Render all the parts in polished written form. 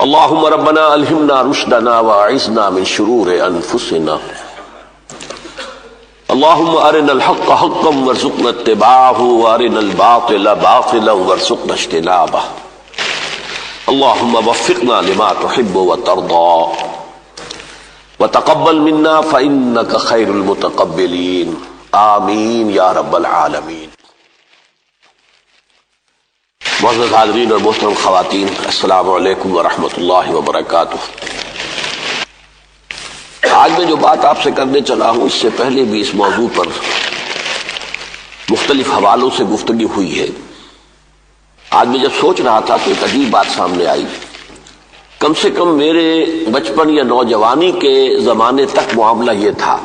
اللهم ربنا الہمنا رشدنا واعذنا من شرور انفسنا اللهم ارنا الحق حقا وارزقنا اتباعه وارنا الباطل باطلا وارزقنا اجتنابه اللهم وفقنا لما تحب وترضى وتقبل منا فإنك خير المتقبلين آمین یا رب العالمین۔ معزز حاضرین اور محترم خواتین، السلام علیکم ورحمۃ اللہ وبرکاتہ۔ آج میں جو بات آپ سے کرنے چلا ہوں، اس سے پہلے بھی اس موضوع پر مختلف حوالوں سے گفتگو ہوئی ہے۔ آج میں جب سوچ رہا تھا تو ایک عجیب بات سامنے آئی۔ کم سے کم میرے بچپن یا نوجوانی کے زمانے تک معاملہ یہ تھا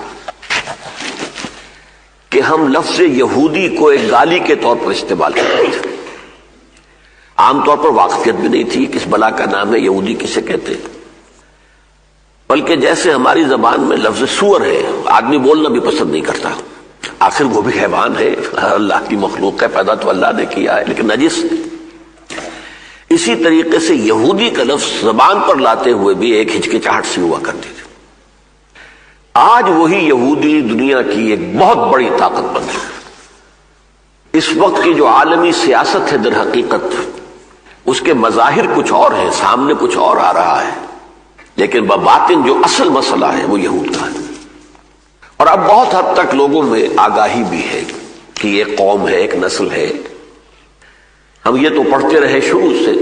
کہ ہم لفظ یہودی کو ایک گالی کے طور پر استعمال کرتے تھے۔ عام طور پر واقفیت بھی نہیں تھی کس بلا کا نام ہے یہودی کسے کہتے ہیں، بلکہ جیسے ہماری زبان میں لفظ سور ہے، آدمی بولنا بھی پسند نہیں کرتا، آخر وہ بھی حیوان ہے، اللہ کی مخلوق ہے، پیدا تو اللہ نے کیا ہے لیکن نجس۔ اسی طریقے سے یہودی کا لفظ زبان پر لاتے ہوئے بھی ایک ہچکچاہٹ سی ہوا کرتی تھی۔ آج وہی یہودی دنیا کی ایک بہت بڑی طاقت بن گئی۔ اس وقت کی جو عالمی سیاست ہے در حقیقت اس کے مظاہر کچھ اور ہیں، سامنے کچھ اور آ رہا ہے، لیکن بباطن جو اصل مسئلہ ہے وہ یہود کا ہے۔ اور اب بہت حد تک لوگوں میں آگاہی بھی ہے کہ یہ قوم ہے، ایک نسل ہے۔ ہم یہ تو پڑھتے رہے شروع سے،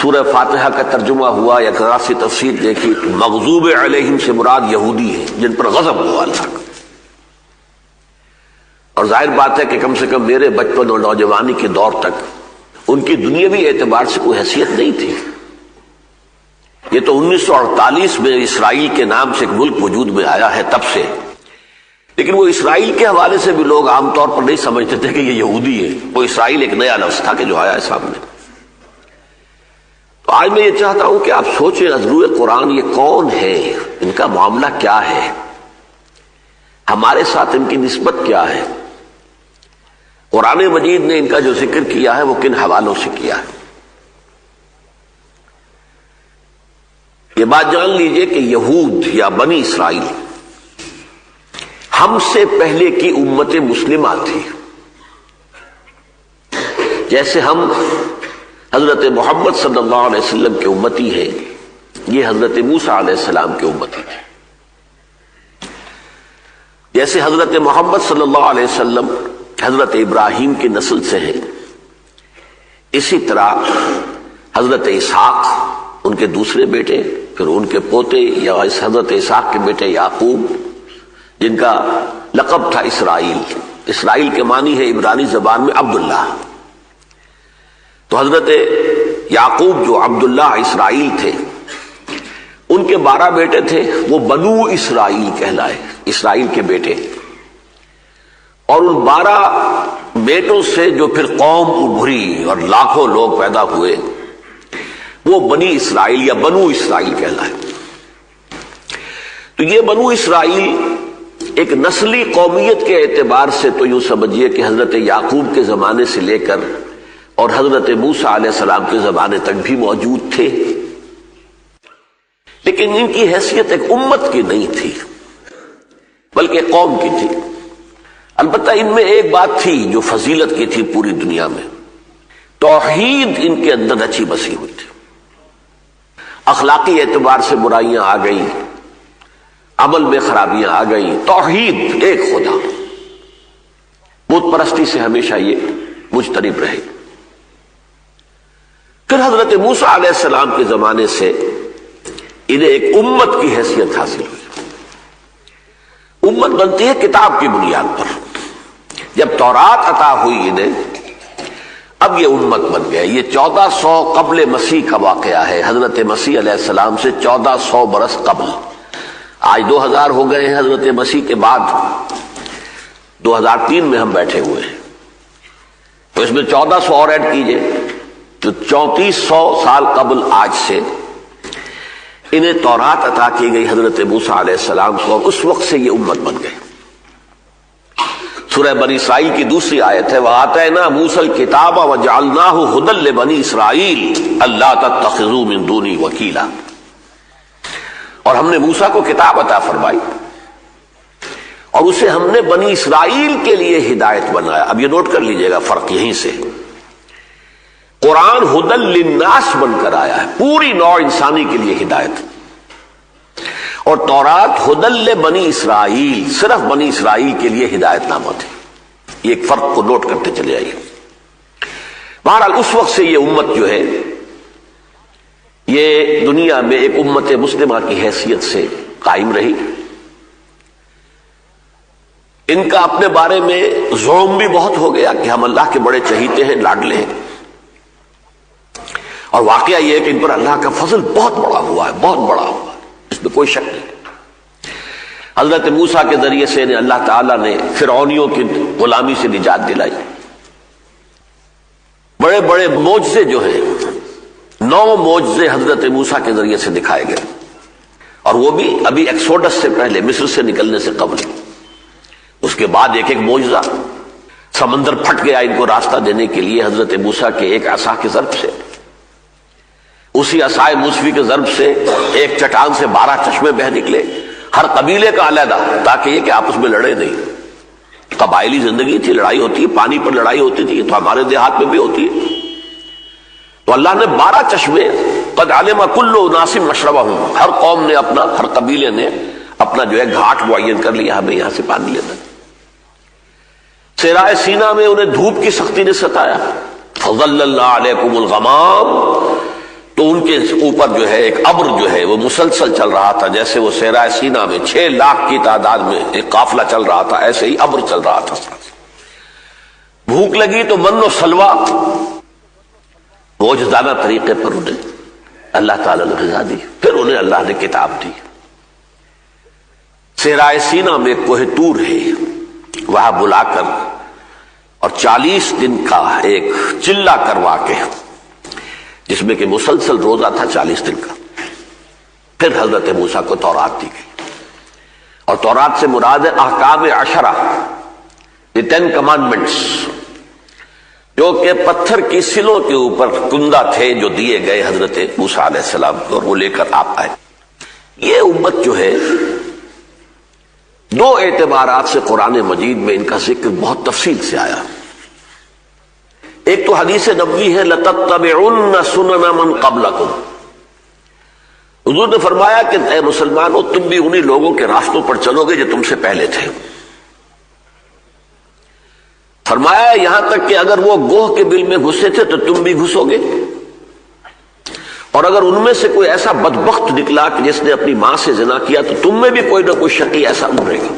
سورہ فاتحہ کا ترجمہ ہوا یا ذرا سی تفسیر دیکھی، مغضوب علیہم سے مراد یہودی ہے جن پر غضب ہوا اللہ کا۔ اور ظاہر بات ہے کہ کم سے کم میرے بچپن اور نوجوانی کے دور تک ان کی دنیاوی اعتبار سے کوئی حیثیت نہیں تھی۔ یہ تو 1948 میں اسرائیل کے نام سے ایک ملک وجود میں آیا ہے تب سے، لیکن وہ اسرائیل کے حوالے سے بھی لوگ عام طور پر نہیں سمجھتے تھے کہ یہ یہودی ہے۔ وہ اسرائیل ایک نیا لفظ تھا کہ جو آیا ہے سامنے۔ تو آج میں یہ چاہتا ہوں کہ آپ سوچیں عذرو قرآن یہ کون ہے، ان کا معاملہ کیا ہے، ہمارے ساتھ ان کی نسبت کیا ہے، قرآن مجید نے ان کا جو ذکر کیا ہے وہ کن حوالوں سے کیا ہے۔ یہ بات جان لیجئے کہ یہود یا بنی اسرائیل ہم سے پہلے کی امت مسلمہ تھی۔ جیسے ہم حضرت محمد صلی اللہ علیہ وسلم کے امتی ہیں، یہ حضرت موسیٰ علیہ السلام کے امتی تھے۔ جیسے حضرت محمد صلی اللہ علیہ وسلم حضرت ابراہیم کی نسل سے ہیں، اسی طرح حضرت اسحاق ان کے دوسرے بیٹے، پھر ان کے پوتے یا حضرت اسحاق کے بیٹے یعقوب، جن کا لقب تھا اسرائیل۔ اسرائیل کے معنی ہے عبرانی زبان میں عبداللہ۔ تو حضرت یعقوب جو عبداللہ اسرائیل تھے، ان کے 12 بیٹے تھے، وہ بنو اسرائیل کہلائے، اسرائیل کے بیٹے۔ اور ان 12 بیٹوں سے جو پھر قوم ابھری اور لاکھوں لوگ پیدا ہوئے، وہ بنی اسرائیل یا بنو اسرائیل کہلائے۔ تو یہ بنو اسرائیل ایک نسلی قومیت کے اعتبار سے تو یوں سمجھیے کہ حضرت یعقوب کے زمانے سے لے کر اور حضرت موسیٰ علیہ السلام کے زمانے تک بھی موجود تھے، لیکن ان کی حیثیت ایک امت کی نہیں تھی بلکہ قوم کی تھی۔ البتہ ان میں ایک بات تھی جو فضیلت کی تھی پوری دنیا میں، توحید ان کے اندر اچھی بسی ہوئی تھی۔ اخلاقی اعتبار سے برائیاں آ گئیں، عمل میں خرابیاں آ گئیں، توحید ایک خدا، بت پرستی سے ہمیشہ یہ مجتنب رہے۔ پھر حضرت موسیٰ علیہ السلام کے زمانے سے انہیں ایک امت کی حیثیت حاصل ہوئی۔ امت بنتی ہے کتاب کی بنیاد پر۔ جب تورات عطا ہوئی انہیں، اب یہ امت بن گئے۔ یہ 1400 قبل مسیح کا واقعہ ہے، حضرت مسیح علیہ السلام سے 1400 برس قبل۔ آج 2000 ہو گئے ہیں حضرت مسیح کے بعد، 2003 میں ہم بیٹھے ہوئے ہیں، تو اس میں 1400 اور ایڈ کیجئے تو 3400 سال قبل آج سے انہیں تورات عطا کی گئی حضرت موسیٰ علیہ السلام کو، اور اس وقت سے یہ امت بن گئے۔ سورہ بنی اسرائیل کی دوسری آیت ہے وَآتَيْنَا مُوسَى الْكِتَابَ وَجَعَلْنَاهُ هُدًى لِبَنِي إِسْرَائِيلَ أَلَّا تَتَّخِذُوا مِن دُونِي وَكِيلًا، اور ہم نے موسیٰ کو کتاب عطا فرمائی اور اسے ہم نے بنی اسرائیل کے لیے ہدایت بنایا۔ اب یہ نوٹ کر لیجئے گا فرق یہیں سے، قرآن ہدی للناس بن کر آیا ہے، پوری نوع انسانی کے لیے ہدایت، اور تورات ہدی لبنی اسرائیل صرف بنی اسرائیل کے لیے ہدایت نامہ تھی۔ یہ ایک فرق کو نوٹ کرتے چلے آئیے۔ بہرحال اس وقت سے یہ امت جو ہے یہ دنیا میں ایک امت مسلمہ کی حیثیت سے قائم رہی۔ ان کا اپنے بارے میں زعم بھی بہت ہو گیا کہ ہم اللہ کے بڑے چہیتے ہیں، لاڈلے ہیں، اور واقعہ یہ ہے کہ ان پر اللہ کا فضل بہت بڑا ہوا ہے، بہت بڑا ہوا ہے، اس میں کوئی شک نہیں۔ حضرت موسیٰ کے ذریعے سے اللہ تعالیٰ نے فرعونیوں کی غلامی سے نجات دلائی، بڑے بڑے معجزے جو ہیں 9 معجزے حضرت موسیٰ کے ذریعے سے دکھائے گئے، اور وہ بھی ابھی ایکسوڈس سے پہلے، مصر سے نکلنے سے قبل۔ اس کے بعد ایک ایک معجزہ، سمندر پھٹ گیا ان کو راستہ دینے کے لیے حضرت موسیٰ کے ایک عصا کے ضرب سے، اسی عصائے موسوی کے ضرب سے ایک چٹان سے 12 چشمے بہہ نکلے، ہر قبیلے کا علیحدہ، تاکہ یہ کہ آپس میں لڑے نہیں۔ قبائلی زندگی تھی، لڑائی ہوتی ہے، پانی پر لڑائی ہوتی تھی، تو ہمارے دیہات میں بھی ہوتی ہے۔ تو اللہ نے 12 چشمے، قد علم کل اناس مشربہم، ہر قوم نے اپنا، ہر قبیلے نے اپنا جو ہے گھاٹ معین کر لیا، ہمیں یہاں سے پانی لینا۔ صحرائے سینا میں انہیں دھوپ کی سختی نے ستایا، فظللنا علیکم الغمام، تو ان کے اوپر جو ہے ایک ابر جو ہے وہ مسلسل چل رہا تھا، جیسے وہ صحرائے سینا میں 6 لاکھ کی تعداد میں ایک قافلہ چل رہا تھا، ایسے ہی ابر چل رہا تھا۔ بھوک لگی تو من و سلوہ، موجزانہ طریقے پر انہیں اللہ تعالیٰ نے غذا دی، پھر انہیں اللہ نے کتاب دی۔ صحرائے سینا میں کوہ طور ہے، وہاں بلا کر اور 40 دن کا ایک چلہ کروا کے، جس میں کہ مسلسل روزہ تھا 40 دن کا، پھر حضرت موسیٰ کو تورات دی گئی، اور تورات سے مراد ہے احکام 10، یہ 10 کمانڈمنٹس، جو کہ پتھر کی سلوں کے اوپر کندہ تھے، جو دیے گئے حضرت موسیٰ علیہ السلام کو، اور وہ لے کر آپ آئے۔ یہ امت جو ہے 2 اعتبارات سے قرآن مجید میں ان کا ذکر بہت تفصیل سے آیا۔ ایک تو حدیث نبوی ہے لَتَتَّبِعُنَّ سُنَنَ مَنْ قَبْلَكُمْ، حضور نے فرمایا کہ اے مسلمانوں، تم بھی انہی لوگوں کے راستوں پر چلو گے جو تم سے پہلے تھے۔ فرمایا یہاں تک کہ اگر وہ گوہ کے بل میں گھسے تھے تو تم بھی گھسو گے، اور اگر ان میں سے کوئی ایسا بدبخت نکلا کہ جس نے اپنی ماں سے زنا کیا تو تم میں بھی کوئی نہ کوئی شقی ایسا ابھرے گا۔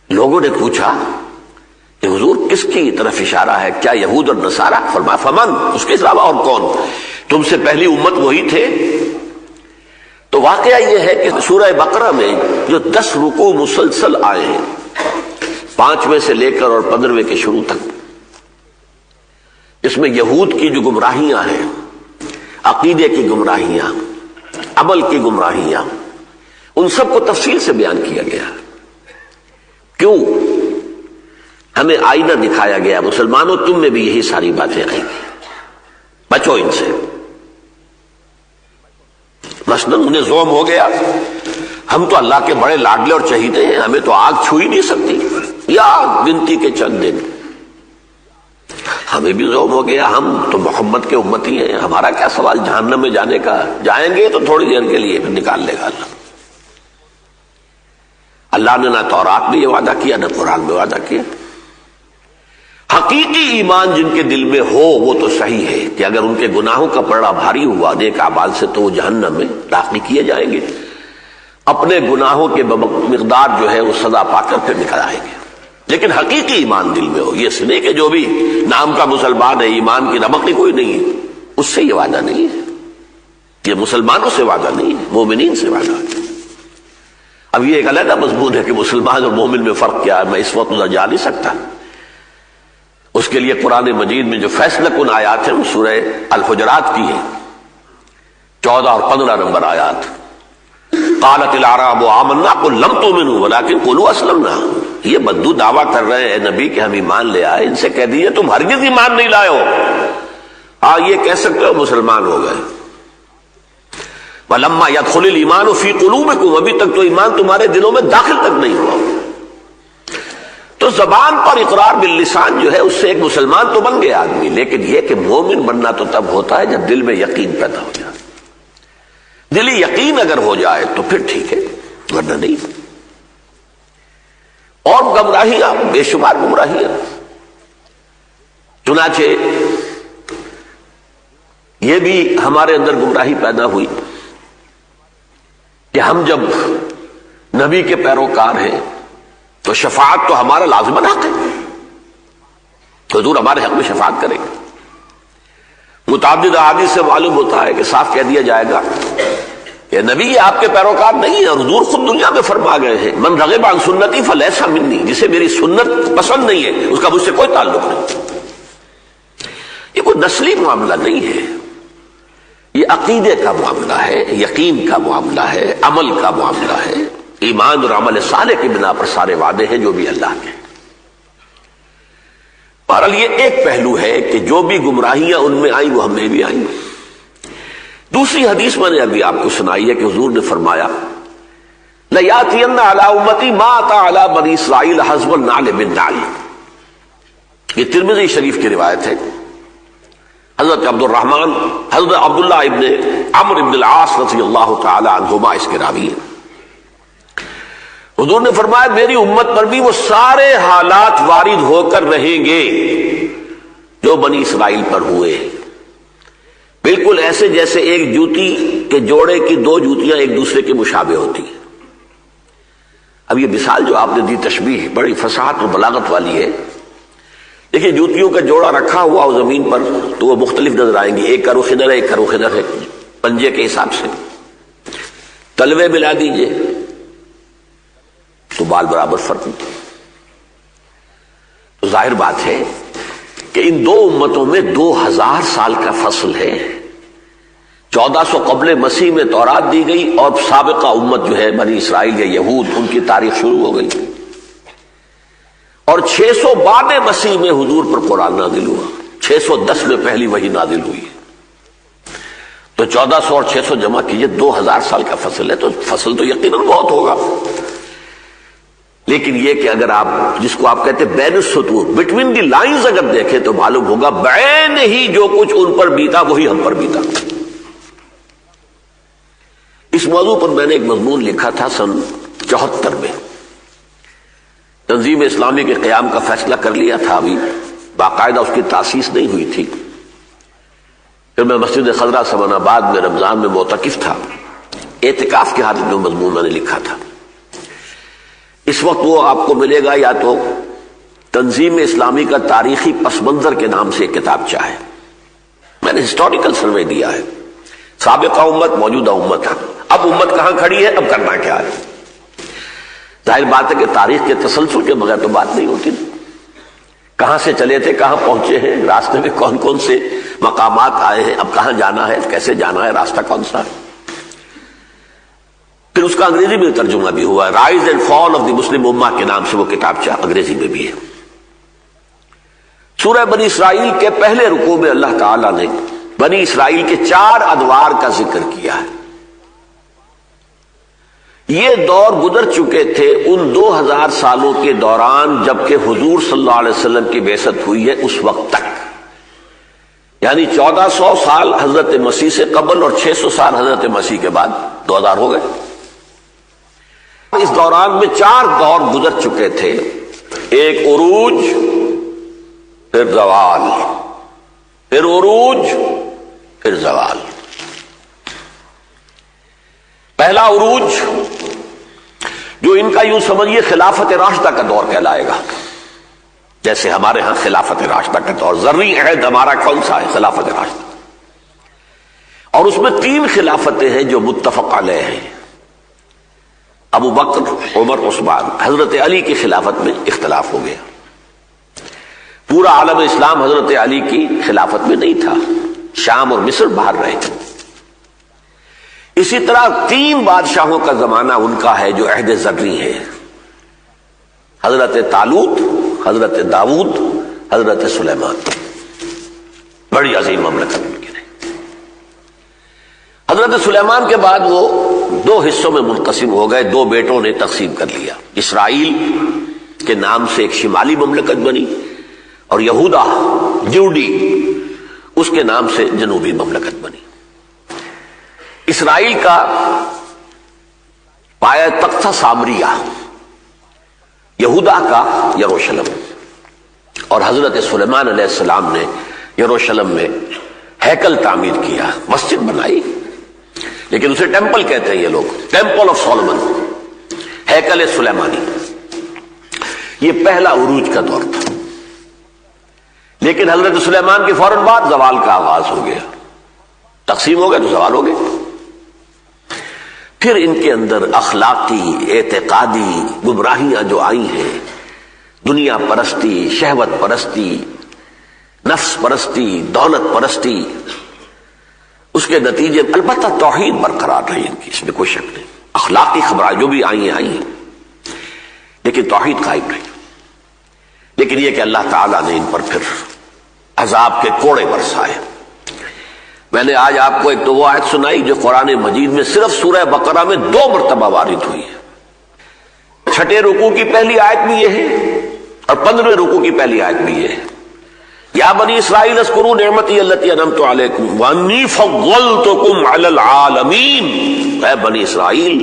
لوگوں نے پوچھا کہ حضور کس کی طرف اشارہ ہے، کیا یہود اور نصارہ؟ فرمایا فمن، اس کے علاوہ اور کون؟ تم سے پہلی امت وہی تھے۔ تو واقعہ یہ ہے کہ سورہ بقرہ میں جو 10 رکوع مسلسل آئے ہیں، 5ویں سے لے کر اور 15ویں کے شروع تک، اس میں یہود کی جو گمراہیاں ہیں، عقیدے کی گمراہیاں، عمل کی گمراہیاں، ان سب کو تفصیل سے بیان کیا گیا۔ کیوں؟ ہمیں آئینہ دکھایا گیا، مسلمانوں تم میں بھی یہی ساری باتیں آئیں گی، بچو ان سے۔ مثلا انہیں زوم ہو گیا ہم تو اللہ کے بڑے لاڈلے اور چہیتے ہیں، ہمیں تو آگ چھو ہی نہیں سکتی، یا گنتی کے چند دن۔ ہمیں بھی زوم ہو گیا، ہم تو محمد کے امتی ہیں، ہمارا کیا سوال جہنم میں جانے کا، جائیں گے تو تھوڑی دیر کے لیے، پھر نکال لے گا اللہ۔ اللہ نے نہ تورات میں یہ وعدہ کیا، نہ قرآن میں وعدہ کیا۔ حقیقی ایمان جن کے دل میں ہو وہ تو صحیح ہے کہ اگر ان کے گناہوں کا پلڑا بھاری ہوا نیک اعمال سے تو وہ جہنم میں داخل کیے جائیں گے، اپنے گناہوں کے مقدار جو ہے وہ سزا پا کر پھر نکل آئیں گے۔ لیکن حقیقی ایمان دل میں ہو، یہ نہیں کہ جو بھی نام کا مسلمان ہے ایمان کی رمق ہی کوئی نہیں ہے، اس سے یہ وعدہ نہیں ہے، یہ مسلمانوں سے وعدہ نہیں ہے، مومنین سے وعدہ ہے۔ اب یہ ایک علیحدہ مضمون ہے کہ مسلمان اور مومن میں فرق کیا ہے، میں اس وقت ادھر جا نہیں سکتا۔ اس کے لیے قرآن مجید میں جو فیصلہ کن آیات ہیں وہ سورہ الحجرات کی ہے، 14 اور 15 نمبر آیات۔ قالت الاعراب آمنا قل لم تؤمنوا ولكن قولوا اسلمنا. یہ بدو دعویٰ کر رہے ہیں نبی کہ ہم ایمان لے آئے، ان سے کہہ دیجیے تم ہرگز ایمان نہیں لائے ہو. یہ کہہ سکتے ہو مسلمان ہو گئے. وَلَمَّا يَدْخُلِ الْإِيمَانُ فِي قُلُوبِكُمْ، ابھی تک تو ایمان تمہارے دلوں میں داخل تک نہیں ہوا. تو زبان پر اقرار باللسان جو ہے اس سے ایک مسلمان تو بن گیا آدمی، لیکن یہ کہ مومن بننا تو تب ہوتا ہے جب دل میں یقین پیدا ہو جائے. دلی یقین اگر ہو جائے تو پھر ٹھیک ہے، ورنہ نہیں. اور گمراہیاں بے شمار گمراہیاں. چنانچہ یہ بھی ہمارے اندر گمراہی پیدا ہوئی کہ ہم جب نبی کے پیروکار ہیں تو شفاعت تو ہمارا لازماً حق ہے، حضور ہمارے حق میں شفاعت کریں گے. متعدد احادیث سے معلوم ہوتا ہے کہ صاف کہہ دیا جائے گا کہ نبی یہ آپ کے پیروکار نہیں ہے، اور حضور خود دنیا میں فرما گئے ہیں من رغب عن سنتی فلیس منی، جسے میری سنت پسند نہیں ہے اس کا مجھ سے کوئی تعلق نہیں. یہ کوئی نسلی معاملہ نہیں ہے، یہ عقیدے کا معاملہ ہے، یقین کا معاملہ ہے، عمل کا معاملہ ہے. ایمان اور عمل صالح کی بنا پر سارے وعدے ہیں جو بھی اللہ کے. بہرحال یہ ایک پہلو ہے کہ جو بھی گمراہیاں ان میں آئیں وہ ہم میں بھی آئیں. دوسری حدیث میں نے ابھی آپ کو سنائی ہے کہ حضور نے فرمایا لَيَأْتِيَنَّ عَلَىٰ أُمَّتِي مَا أَتَىٰ عَلَىٰ بَنِي إِسْرَائِيلَ حَسْبَ النَّعْلِ بِالنَّعْلِ. یہ ترمذی شریف کی روایت ہے. حضرت عبداللہ ابن عمرو ابن العاص رضی اللہ تعالی عنہما اس کے راوی ہیں. حضور نے فرمایا میری امت پر بھی وہ سارے حالات وارد ہو کر رہیں گے جو بنی اسرائیل پر ہوئے، بالکل ایسے جیسے ایک جوتی کے جوڑے کی دو جوتیاں ایک دوسرے کے مشابہ ہوتی ہیں. اب یہ مثال جو آپ نے دی تشبیہ بڑی فصاحت اور بلاغت والی ہے. دیکھیے جوتیوں کا جوڑا رکھا ہوا ہو زمین پر تو وہ مختلف نظر آئیں گی، ایک کا رخ ادھر ہے ایک کا رخ ادھر ہے پنجے کے حساب سے. تلوے ملا دیجئے تو بال برابر فرق ہوتے. تو ظاہر بات ہے کہ ان دو امتوں میں 2000 سال کا فصل ہے. 1400 قبل مسیح میں تورات دی گئی اور سابقہ امت جو ہے بنی اسرائیل یا یہود ان کی تاریخ شروع ہو گئی، اور 600 بعد مسیح میں حضور پر قرآن نازل ہوا. 610 میں پہلی وحی نازل ہوئی. تو 1400 اور 600 جمع کیجئے 2000 سال کا فصل ہے. تو فصل تو یقیناً بہت ہوگا، لیکن یہ کہ اگر آپ جس کو آپ کہتے ہیں بین السطور بٹوین دی لائنز اگر دیکھیں تو معلوم ہوگا بعین ہی جو کچھ ان پر بیتا وہی ہم پر بیتا. اس موضوع پر میں نے ایک مضمون لکھا تھا سن 74 میں. تنظیم اسلامی کے قیام کا فیصلہ کر لیا تھا، ابھی باقاعدہ اس کی تاسیس نہیں ہوئی تھی. پھر میں مسجد خضرا سمن آباد میں رمضان میں معتکف تھا، اعتکاف کی حالت میں مضمون میں نے لکھا تھا. اس وقت وہ آپ کو ملے گا یا تو تنظیم اسلامی کا تاریخی پس منظر کے نام سے ایک کتاب چاہے. میں نے ہسٹوریکل سروے دیا ہے، سابقہ امت موجودہ امت ہے، اب امت کہاں کھڑی ہے، اب کرنا کیا ہے. ظاہر بات ہے کہ تاریخ کے تسلسل کے بغیر تو بات نہیں ہوتی. کہاں سے چلے تھے کہاں پہنچے ہیں، راستے میں کون کون سے مقامات آئے ہیں، اب کہاں جانا ہے، کیسے جانا ہے، راستہ کون سا ہے. پھر اس کا انگریزی میں ترجمہ بھی ہوا ہے، rise and fall of the Muslim امہ کے نام سے وہ کتاب انگریزی میں بھی ہے. سورہ بنی اسرائیل کے پہلے رکوع میں اللہ تعالیٰ نے بنی اسرائیل کے 4 ادوار کا ذکر کیا ہے. یہ دور گزر چکے تھے ان 2000 سالوں کے دوران جبکہ حضور صلی اللہ علیہ وسلم کی بعثت ہوئی ہے اس وقت تک، یعنی 1400 سال حضرت مسیح سے قبل اور 600 سال حضرت مسیح کے بعد 2000 ہو گئے. اس دوران میں 4 دور گزر چکے تھے، ایک عروج، پھر زوال، پھر عروج، پھر زوال. پہلا عروج جو ان کا یوں سمجھیے خلافت راشدہ کا دور کہلائے گا، جیسے ہمارے ہاں خلافت راشدہ کا دور. زرعی عہد ہمارا کون سا ہے؟ خلافت راشدہ. اور اس میں 3 خلافتیں ہیں جو متفق علیہ ہیں. ابو بکر، عمر، عثمان. حضرت علی کی خلافت میں اختلاف ہو گیا. پورا عالم اسلام حضرت علی کی خلافت میں نہیں تھا، شام اور مصر باہر رہے. اسی طرح 3 بادشاہوں کا زمانہ ان کا ہے جو عہد ذری ہے، حضرت طالوت، حضرت داؤد، حضرت سلیمان. بڑی عظیم مملکت ان کی رہی. حضرت سلیمان کے بعد وہ 2 حصوں میں منقسم ہو گئے، 2 بیٹوں نے تقسیم کر لیا. اسرائیل کے نام سے ایک شمالی مملکت بنی، اور یہودا جوڈی اس کے نام سے جنوبی مملکت بنی. اسرائیل کا پایہ تخت تھا سامریہ، یہودا کا یروشلم، اور حضرت سلیمان علیہ السلام نے یروشلم میں ہیکل تعمیر کیا، مسجد بنائی، لیکن اسے ٹیمپل کہتے ہیں یہ لوگ، ٹیمپل آف سولومن، ہیکل سلیمانی. یہ پہلا عروج کا دور تھا. لیکن حضرت سلیمان کے فوراً بعد زوال کا آغاز ہو گیا، تقسیم ہو گیا تو زوال ہو گیا. پھر ان کے اندر اخلاقی اعتقادی گمراہیاں جو آئی ہیں، دنیا پرستی، شہوت پرستی، نفس پرستی، دولت پرستی، اس کے نتیجے البتہ توحید برقرار رہی ان کی، اس میں کوئی شک نہیں. اخلاقی خبریں جو بھی آئی ہیں لیکن توحید قائم رہی. لیکن یہ کہ اللہ تعالیٰ نے ان پر پھر عذاب کے کوڑے برسائے. میں نے آج آپ کو ایک تو وہ آیت سنائی جو قرآن مجید میں صرف سورہ بقرہ میں 2 مرتبہ وارد ہوئی ہے. 6 رکوع کی پہلی آیت بھی یہ ہے اور 15 رکوع کی پہلی آیت بھی یہ ہے. یا بنی اسرائیل اذکروا نعمتی التی انعمت علیکم وانی فضلتکم علی العالمین. اے بنی اسرائیل،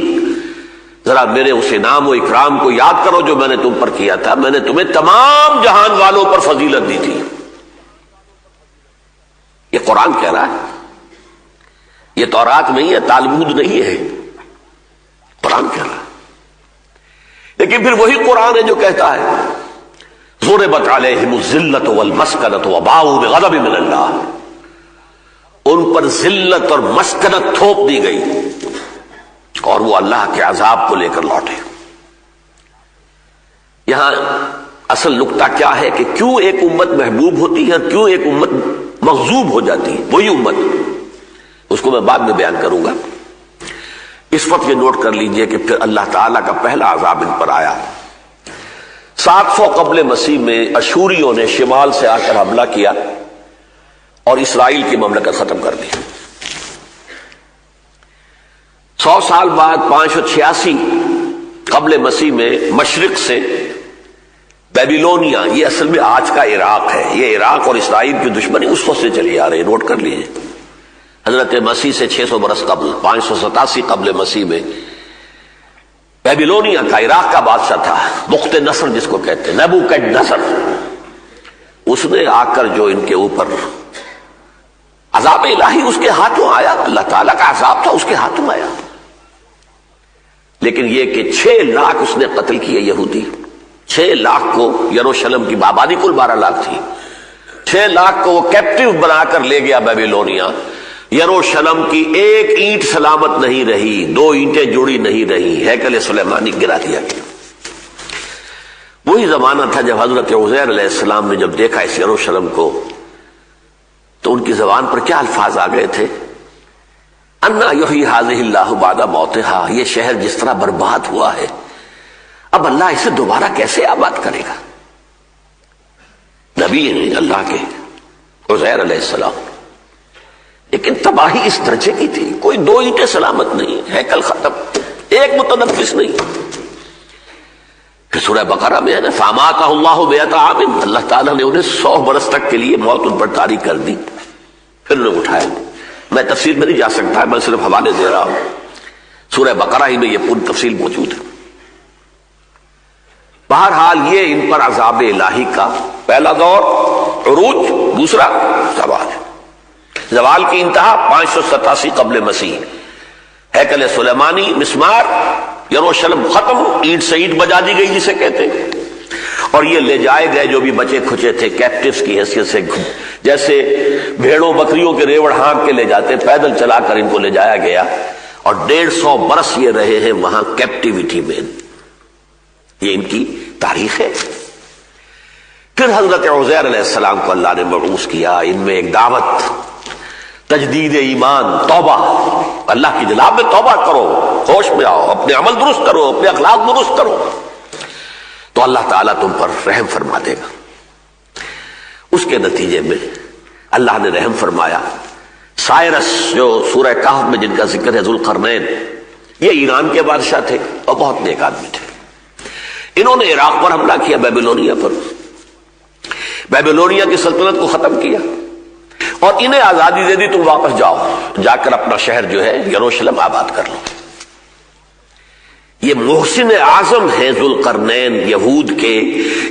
ذرا میرے اس انعام و اکرام کو یاد کرو جو میں نے تم پر کیا تھا. میں نے تمہیں تمام جہان والوں پر فضیلت دی تھی. یہ قرآن کہہ رہا ہے، یہ تورات نہیں ہے، تالمود نہیں ہے، قرآن کہہ رہا ہے. لیکن پھر وہی قرآن ہے جو کہتا ہے ضربت علیہم الذلۃ والمسکنۃ وباؤوا بغضب من اللہ. ان پر ذلت اور مسکنت تھوپ دی گئی اور وہ اللہ کے عذاب کو لے کر لوٹے. یہاں اصل نقطہ کیا ہے کہ کیوں ایک امت محبوب ہوتی ہے اور کیوں ایک امت مغضوب ہو جاتی ہے. وہی امت، اس کو میں بعد میں بیان کروں گا. اس وقت یہ نوٹ کر لیجئے کہ پھر اللہ تعالیٰ کا پہلا عذاب ان پر آیا. 700 قبل مسیح میں اشوریوں نے شمال سے آ کر حملہ کیا اور اسرائیل کی مملکت ختم کر دی. 100 سال بعد 586 قبل مسیح میں مشرق سے بیبیلونیا، یہ اصل میں آج کا عراق ہے، یہ عراق اور اسرائیل کی دشمنی اس وقت سے چلی آ رہی ہے، نوٹ کر لیجیے. حضرت مسیح سے 600 برس قبل 587 قبل مسیح میں بیبیلونیا کا، عراق کا بادشاہ تھا بخت نصر جس کو کہتے ہیں، نیبوکڈنیزر. اس نے آ کر جو ان کے اوپر عذاب الہی اس کے ہاتھوں آیا، اللہ تعالیٰ کا عذاب تھا اس کے ہاتھوں آیا. لیکن یہ کہ 6 لاکھ اس نے قتل کیے یہودی. 6 لاکھ کو یروشلم کی آبادی کل 12 لاکھ تھی، 6 لاکھ کو وہ کیپٹیو بنا کر لے گیا بیبیلونیا. یروشلم کی ایک اینٹ سلامت نہیں رہی، 2 اینٹیں جڑی نہیں رہی، ہیکل سلیمانی گرا دیا گیا. وہی زمانہ تھا جب حضرت عزیر علیہ السلام نے جب دیکھا اس یروشلم کو تو ان کی زبان پر کیا الفاظ آ گئے تھے؟ انا یحیی ھذہ اللہ بعد موتھا. یہ شہر جس طرح برباد ہوا ہے اب اللہ اسے دوبارہ کیسے آباد کرے گا؟ نبی ہیں اللہ کے عزیر علیہ السلام، لیکن تباہی اس درجے کی تھی، کوئی 2 اینٹیں سلامت نہیں، ہیکل ختم، ایک متنفس نہیں. پھر سورہ بقرہ میں ہے نا فاماتہ اللہ مئۃ عام، اللہ تعالیٰ نے انہیں 100 برس تک کے لیے موت ان پر طاری کر دی. پھر انہیں اٹھایا. میں تفسیر میں نہیں جا سکتا، میں صرف حوالے دے رہا ہوں. سورہ بقرہ ہی میں یہ پوری تفصیل موجود ہے. بہرحال یہ ان پر عذاب الہی کا پہلا دور عروج، دوسرا زوال. زوال کی انتہا 587 قبل مسیح، ہیکل سلیمانی، مسمار، یروشلم ختم، اینٹ سے اینٹ بجا دی گئی جسے کہتے ہیں. اور یہ لے جائے گئے جو بھی بچے کھچے تھے کیپٹیوز کی حیثیت سے، جیسے بھیڑوں بکریوں کے ریوڑ ہانک کے لے جاتے، پیدل چلا کر ان کو لے جایا گیا اور 150 برس یہ رہے ہیں وہاں کیپٹیوٹی میں. یہ ان کی تاریخ ہے. پھر حضرت عزیر علیہ السلام کو اللہ نے مبعوث کیا. ان میں ایک دعوت، تجدید ایمان، توبہ، اللہ کی جناب میں توبہ کرو، ہوش میں آؤ، اپنے عمل درست کرو، اپنے اخلاق درست کرو، تو اللہ تعالیٰ تم پر رحم فرما دے گا۔ اس کے نتیجے میں اللہ نے رحم فرمایا۔ سائرس جو سورہ کہف میں جن کا ذکر ہے، ذوالقرنین، یہ ایران کے بادشاہ تھے اور بہت نیک آدمی تھے۔ انہوں نے عراق پر حملہ کیا، بیبلونیا پر، بیبلونیا کی سلطنت کو ختم کیا اور انہیں آزادی دے دی، تم واپس جاؤ، جا کر اپنا شہر جو ہے یروشلم آباد کر لو۔ یہ محسن اعظم ہیں ذوالقرنین یہود کے۔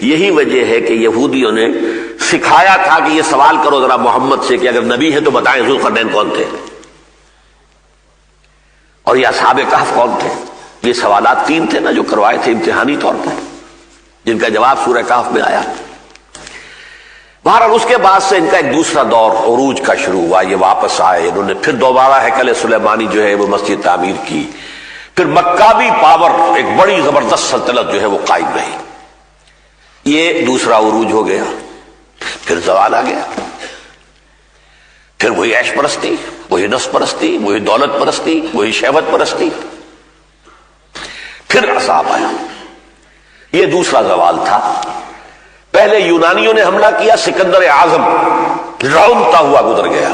یہی وجہ ہے کہ یہودیوں نے سکھایا تھا کہ یہ سوال کرو ذرا محمد سے کہ اگر نبی ہے تو بتائیں ذوالقرنین کون تھے اور یہ اصحاب کہف کون تھے۔ یہ سوالات 3 تھے نا جو کروائے تھے امتحانی طور پر، جن کا جواب سورہ کہف میں آیا۔ بہرحال اس کے بعد سے ان کا ایک دوسرا دور عروج کا شروع ہوا، یہ واپس آئے، انہوں نے پھر دوبارہ ہیکل سلیمانی جو ہے وہ مسجد تعمیر کی، پھر مکابی پاور، ایک بڑی زبردست سلطنت جو ہے وہ قائم رہی۔ یہ دوسرا عروج ہو گیا، پھر زوال آ گیا، پھر وہی عیش پرستی، وہی نفس پرستی، وہی دولت پرستی، وہی شہوت پرستی، پھر عذاب آیا۔ یہ دوسرا زوال تھا۔ پہلے یونانیوں نے حملہ کیا، سکندر اعظم رونتا ہوا گزر گیا،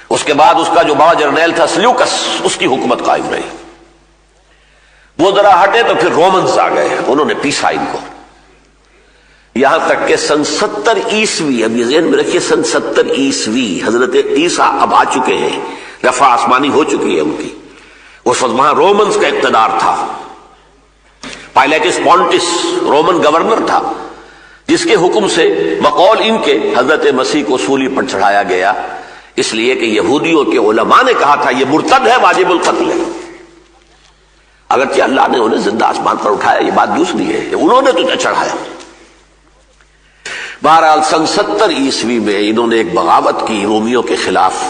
اس کے بعد اس کا جو بڑا جرنیل تھا سلیوکس، اس کی حکومت قائم رہی۔ وہ ذرا ہٹے تو پھر رومنز آ گئے، انہوں نے پیسا ان کو، یہاں تک کہ سن 70 عیسوی، اب یہ ذہن میں رکھیے، سن 70 عیسوی حضرت عیسیٰ اب آ چکے ہیں، رفع آسمانی ہو چکی ہے ان کی، اس وقت وہاں رومنز کا اقتدار تھا۔ پائلیٹس پونٹس رومن گورنر تھا، جس کے حکم سے بقول ان کے حضرت مسیح کو سولی پر چڑھایا گیا، اس لیے کہ یہودیوں کے علماء نے کہا تھا یہ مرتد ہے، واجب القتل ہے۔ اگرچہ اللہ نے انہیں زندہ آسمان پر اٹھایا، یہ بات دوسری ہے، انہوں نے تجھے چڑھایا۔ بہرحال سن 70 عیسوی میں انہوں نے ایک بغاوت کی رومیوں کے خلاف،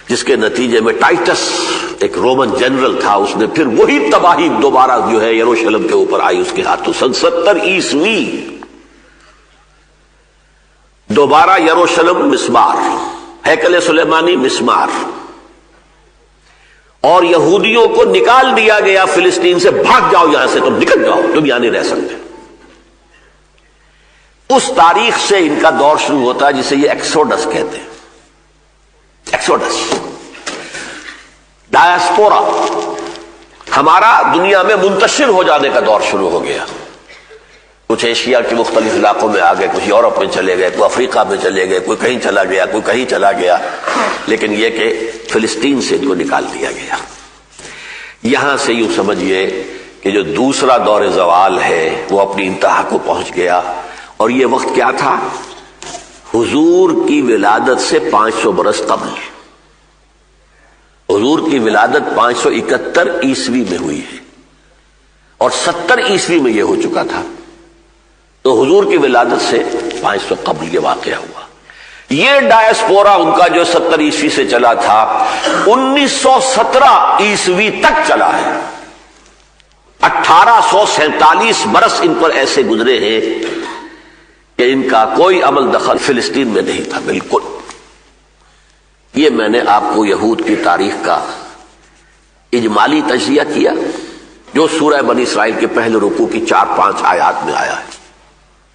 جس کے نتیجے میں ٹائٹس ایک رومن جنرل تھا، اس نے پھر وہی تباہی دوبارہ جو ہے یروشلم کے اوپر آئی اس کے ہاتھوں۔ سن 70 عیسوی دوبارہ یروشلم مسمار، ہیکل سلیمانی مسمار، اور یہودیوں کو نکال دیا گیا فلسطین سے، بھاگ جاؤ یہاں سے، تم نکل جاؤ، تم یہاں نہیں رہ سکتے۔ اس تاریخ سے ان کا دور شروع ہوتا ہے جسے یہ ایکسوڈس کہتے ہیں، ایکسوڈس، ڈایاسپورا، ہمارا دنیا میں منتشر ہو جانے کا دور شروع ہو گیا۔ کچھ ایشیا کے مختلف علاقوں میں آ گئے، کچھ یورپ میں چلے گئے، کوئی افریقہ میں چلے گئے، کوئی کہیں چلا گیا، کوئی کہیں چلا گیا، لیکن یہ کہ فلسطین سے ان کو نکال دیا گیا۔ یہاں سے یوں سمجھیے کہ جو دوسرا دور زوال ہے وہ اپنی انتہا کو پہنچ گیا، اور یہ وقت کیا تھا؟ حضور کی ولادت سے 500 برس قبل۔ حضور کی ولادت 571 عیسوی میں ہوئی ہے اور 70 عیسوی میں یہ ہو چکا تھا، تو حضور کی ولادت سے 500 قبل یہ واقعہ ہوا۔ یہ ڈایاسپورا ان کا جو 70 عیسوی سے چلا تھا، 1917 عیسوی تک چلا ہے۔ 1847 برس ان پر ایسے گزرے ہیں کہ ان کا کوئی عمل دخل فلسطین میں نہیں تھا بالکل۔ یہ میں نے آپ کو یہود کی تاریخ کا اجمالی تجزیہ کیا، جو سورہ بنی اسرائیل کے پہلے رکوع کی 4-5 آیات میں آیا ہے۔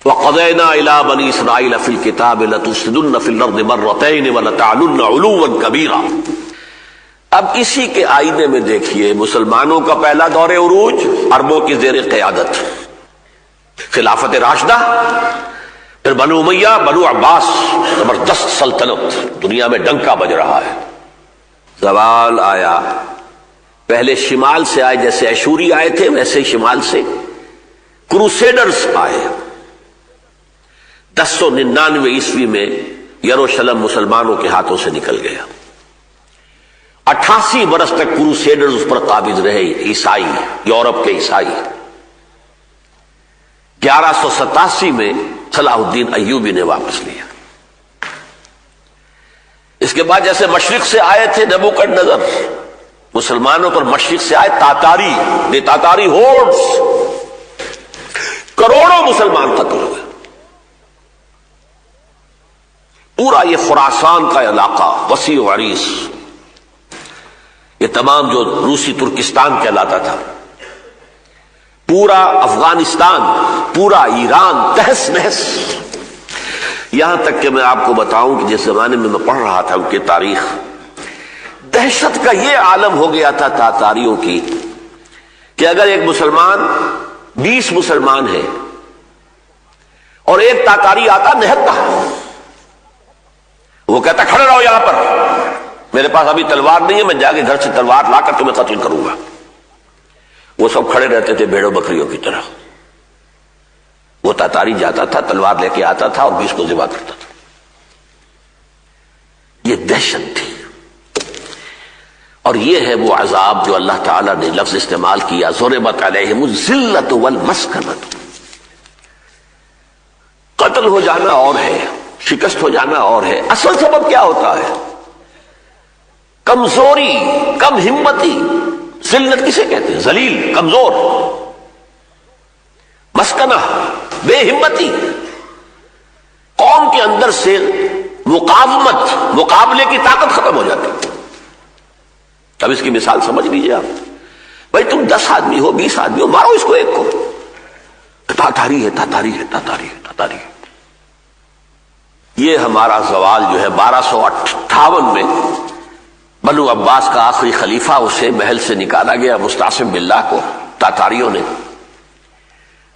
وَقَضَيْنَا إِلَىٰ بَنِي إِسْرَائِيلَ فِي الْكِتَابِ لَتُفْسِدُنَّ فِي الْأَرْضِ مَرَّتَيْنِ وَلَتَعْلُنَّ عُلُوًّا كَبِيرًا۔ اب اسی کے آئینے میں دیکھیے، مسلمانوں کا پہلا دور عروج، عربوں کی زیر قیادت، خلافت راشدہ، پھر بنو امیہ، بنو عباس، زبردست سلطنت، دنیا میں ڈنکا بج رہا ہے۔ زوال آیا، پہلے شمال سے آئے، جیسے ایشوری آئے تھے ویسے شمال سے کروسیڈرز آئے۔ 1099 عیسوی میں یروشلم مسلمانوں کے ہاتھوں سے نکل گیا۔ 88 برس تک کروسیڈرز اس پر قابض رہے، عیسائی، یورپ کے عیسائی۔ 1187 میں صلاح الدین ایوبی نے واپس لیا۔ اس کے بعد جیسے مشرق سے آئے تھے نبوکدنضر، مسلمانوں پر مشرق سے آئے تاتاری ہورڈز، کروڑوں مسلمان قتل ہوئے۔ پورا یہ خراسان کا علاقہ وسیع و عریض یہ تمام جو روسی ترکستان کہلاتا تھا، پورا افغانستان، پورا ایران تہس نہس. یہاں تک کہ میں آپ کو بتاؤں کہ جس زمانے میں پڑھ رہا تھا ان کی تاریخ، دہشت کا یہ عالم ہو گیا تھا تاتاریوں کی کہ اگر ایک مسلمان 20 مسلمان ہیں اور ایک تاتاری آتا نہتا، وہ کہتا کھڑے رہو یہاں پر، میرے پاس ابھی تلوار نہیں ہے، میں جا کے گھر سے تلوار لا کر تمہیں قتل کروں گا. وہ سب کھڑے رہتے تھے بھیڑوں بکریوں کی طرح. وہ تاتاری جاتا تھا، تلوار لے کے آتا تھا اور 20 کو ذبح کرتا تھا. یہ دہشت تھی. اور یہ ہے وہ عذاب جو اللہ تعالیٰ نے لفظ استعمال کیا، ضربت علیہم الذلۃ والمسکنۃ. قتل ہو جانا اور ہے، شکست ہو جانا اور ہے. اصل سبب کیا ہوتا ہے؟ کمزوری، کم ہمتی. ذلت کسے کہتے ہیں؟ ذلیل، کمزور. مسکنہ، بے ہمتی. قوم کے اندر سے مقاومت، مقابلے کی طاقت ختم ہو جاتی. اب اس کی مثال سمجھ لیجیے آپ. بھائی تم 10 آدمی ہو، 20 آدمی ہو، مارو اس کو ایک کو. تاتاری ہے، تاتاری ہے، تاتاری ہے، تاتاری ہے. یہ ہمارا زوال جو ہے 1258 میں بنو عباس کا آخری خلیفہ، اسے محل سے نکالا گیا مستعصم باللہ کو تاتاریوں نے،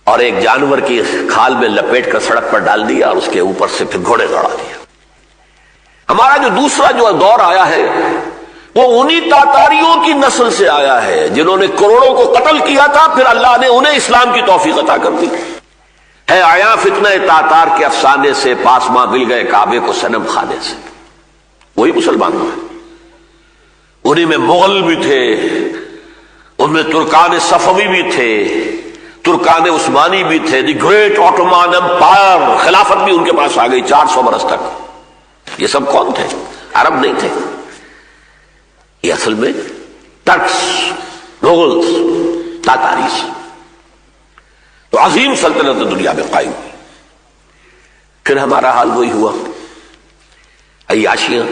اور ایک جانور کی کھال میں لپیٹ کر سڑک پر ڈال دیا اور اس کے اوپر سے پھر گھوڑے دوڑا دیا. ہمارا جو دوسرا جو دور آیا ہے وہ انہی تاتاریوں کی نسل سے آیا ہے جنہوں نے کروڑوں کو قتل کیا تھا، پھر اللہ نے انہیں اسلام کی توفیق عطا کر دی. ہے آیا فتنہ تاتار کے افسانے سے، پاسماں مل گئے کعبے کو صنم خانے سے. وہی مسلمان ہوئے. انہی میں مغل بھی تھے، ان میں ترکان صفوی بھی تھے، ترکان عثمانی بھی تھے. دی گریٹ آٹومان امپائر، خلافت بھی ان کے پاس آ گئی 400 برس تک. یہ سب کون تھے؟ عرب نہیں تھے. یہ اصل میں ترکس، مغلس، تاتاریس. تو عظیم سلطنت دنیا میں قائم ہوئی. پھر ہمارا حال وہی ہوا، عیاشیاں،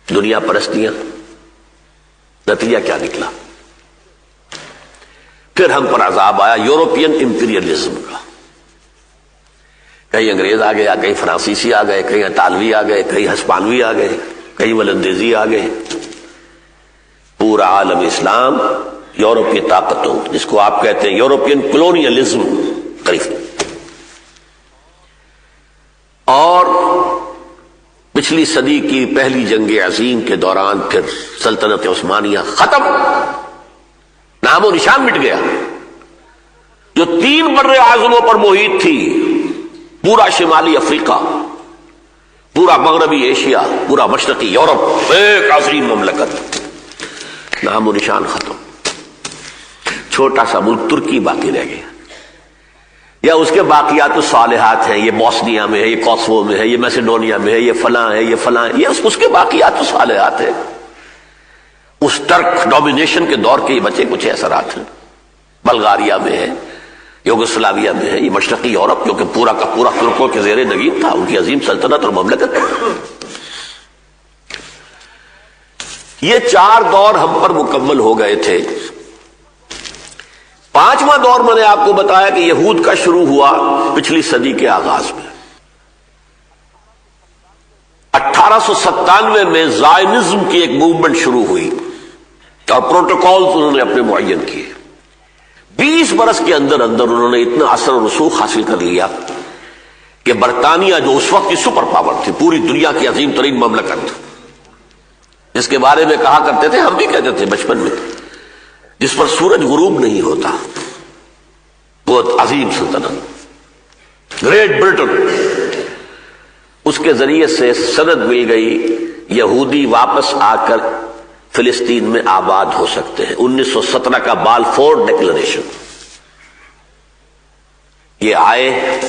دنیا پرستیاں. نتیجہ کیا نکلا؟ پھر ہم پر عذاب آیا یورپین امپیریلزم کا. کہیں انگریز آ گیا، کہیں فرانسیسی آ گئے، کہیں اطالوی آ گئے، کہیں ہسپانوی آ گئے، کہیں ولندیزی آ گئے. پورا عالم اسلام یورپ کی طاقتوں، جس کو آپ کہتے ہیں یورپین کلونیلزم، قریب. اور پچھلی صدی کی پہلی جنگ عظیم کے دوران پھر سلطنت عثمانیہ ختم، نام و نشان مٹ گیا. جو 3 بر اعظموں پر محیط تھی، پورا شمالی افریقہ، پورا مغربی ایشیا، پورا مشرقی یورپ، ایک عظیم مملکت، نام و نشان ختم. چھوٹا سا ملک ترکی باقی رہ گیا، یا اس کے باقیات الصالحات ہیں. یہ بوسنیا میں ہے، یہ کوسوو میں ہے، یہ میسیڈونیا میں ہے، یہ فلاں ہے، یہ فلاں ہے. یہ اس کے باقیات الصالحات ہیں. اس ٹرک ڈومینیشن کے دور کے یہ بچے کچھ اثرات ہیں. بلغاریہ میں ہے، یوگوسلاویہ میں ہے. یہ مشرقی یورپ جو کہ پورا کا پورا ترکوں کے زیر نگین تھا، ان کی عظیم سلطنت اور مملکت. یہ 4 دور ہم پر مکمل ہو گئے تھے. 5واں دور میں نے آپ کو بتایا کہ یہود کا شروع ہوا پچھلی صدی کے آغاز میں. 1897 میں زائنزم کی ایک موومنٹ شروع ہوئی اور پروٹوکولز انہوں نے اپنے معین کیے. 20 برس کے اندر اندر انہوں نے اتنا اثر و رسوخ حاصل کر لیا کہ برطانیہ جو اس وقت کی سپر پاور تھی، پوری دنیا کی عظیم ترین مملکت، جس کے بارے میں کہا کرتے تھے، ہم بھی کہتے تھے بچپن میں، جس پر سورج غروب نہیں ہوتا، بہت عظیم سلطنت گریٹ برٹن. اس کے ذریعے سے سند مل گئی یہودی واپس آ کر فلسطین میں آباد ہو سکتے ہیں. 1917 کا بالفور ڈکلریشن. یہ آئے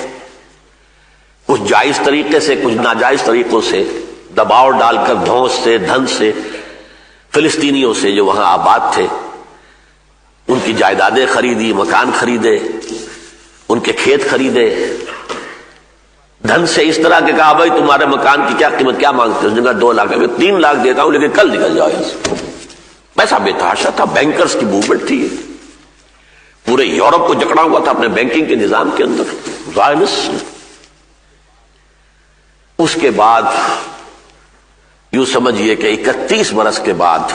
کچھ جائز طریقے سے، کچھ ناجائز طریقوں سے، دباؤ ڈال کر دھوس سے، دھن سے، فلسطینیوں سے جو وہاں آباد تھے، ان کی جائیدادیں خریدی، مکان خریدے، ان کے کھیت خریدے. دھن سے اس طرح کہ کہا بھائی تمہارے مکان کی کیا قیمت، کیا مانگتے ہو؟ اس نے کہا 2 لاکھ. میں 3 لاکھ دیتا ہوں لیکن کل نکل جاؤ یہاں سے. پیسہ بے تحاشا تھا، بینکرز کی موومنٹ تھی، پورے یورپ کو جکڑا ہوا تھا اپنے بینکنگ کے نظام کے اندر، زائنسٹ۔ اس کے بعد یوں سمجھیے کہ 31 برس کے بعد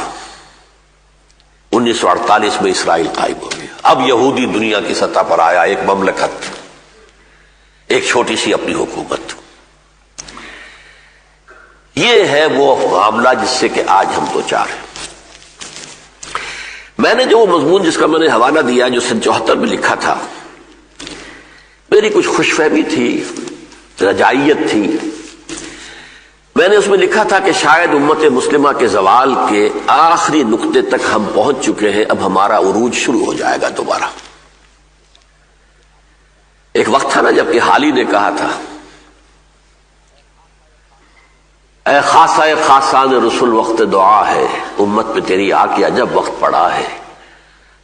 1948 میں اسرائیل قائم ہو گیا۔ اب یہودی دنیا کی سطح پر آیا، ایک مملکت، ایک چھوٹی سی اپنی حکومت۔ یہ ہے وہ معاملہ جس سے کہ آج ہم دو چار ہیں۔ میں نے جو مضمون جس کا میں نے حوالہ دیا جو سن 74 میں لکھا تھا، میری کچھ خوش فہمی تھی، رجائیت تھی۔ میں نے اس میں لکھا تھا کہ شاید امت مسلمہ کے زوال کے آخری نقطے تک ہم پہنچ چکے ہیں، اب ہمارا عروج شروع ہو جائے گا دوبارہ۔ ایک وقت تھا نا جب کہ حالی نے کہا تھا، اے خاصہ خاصان رسول وقت دعا ہے، امت پہ تیری آ کے عجب وقت پڑا ہے۔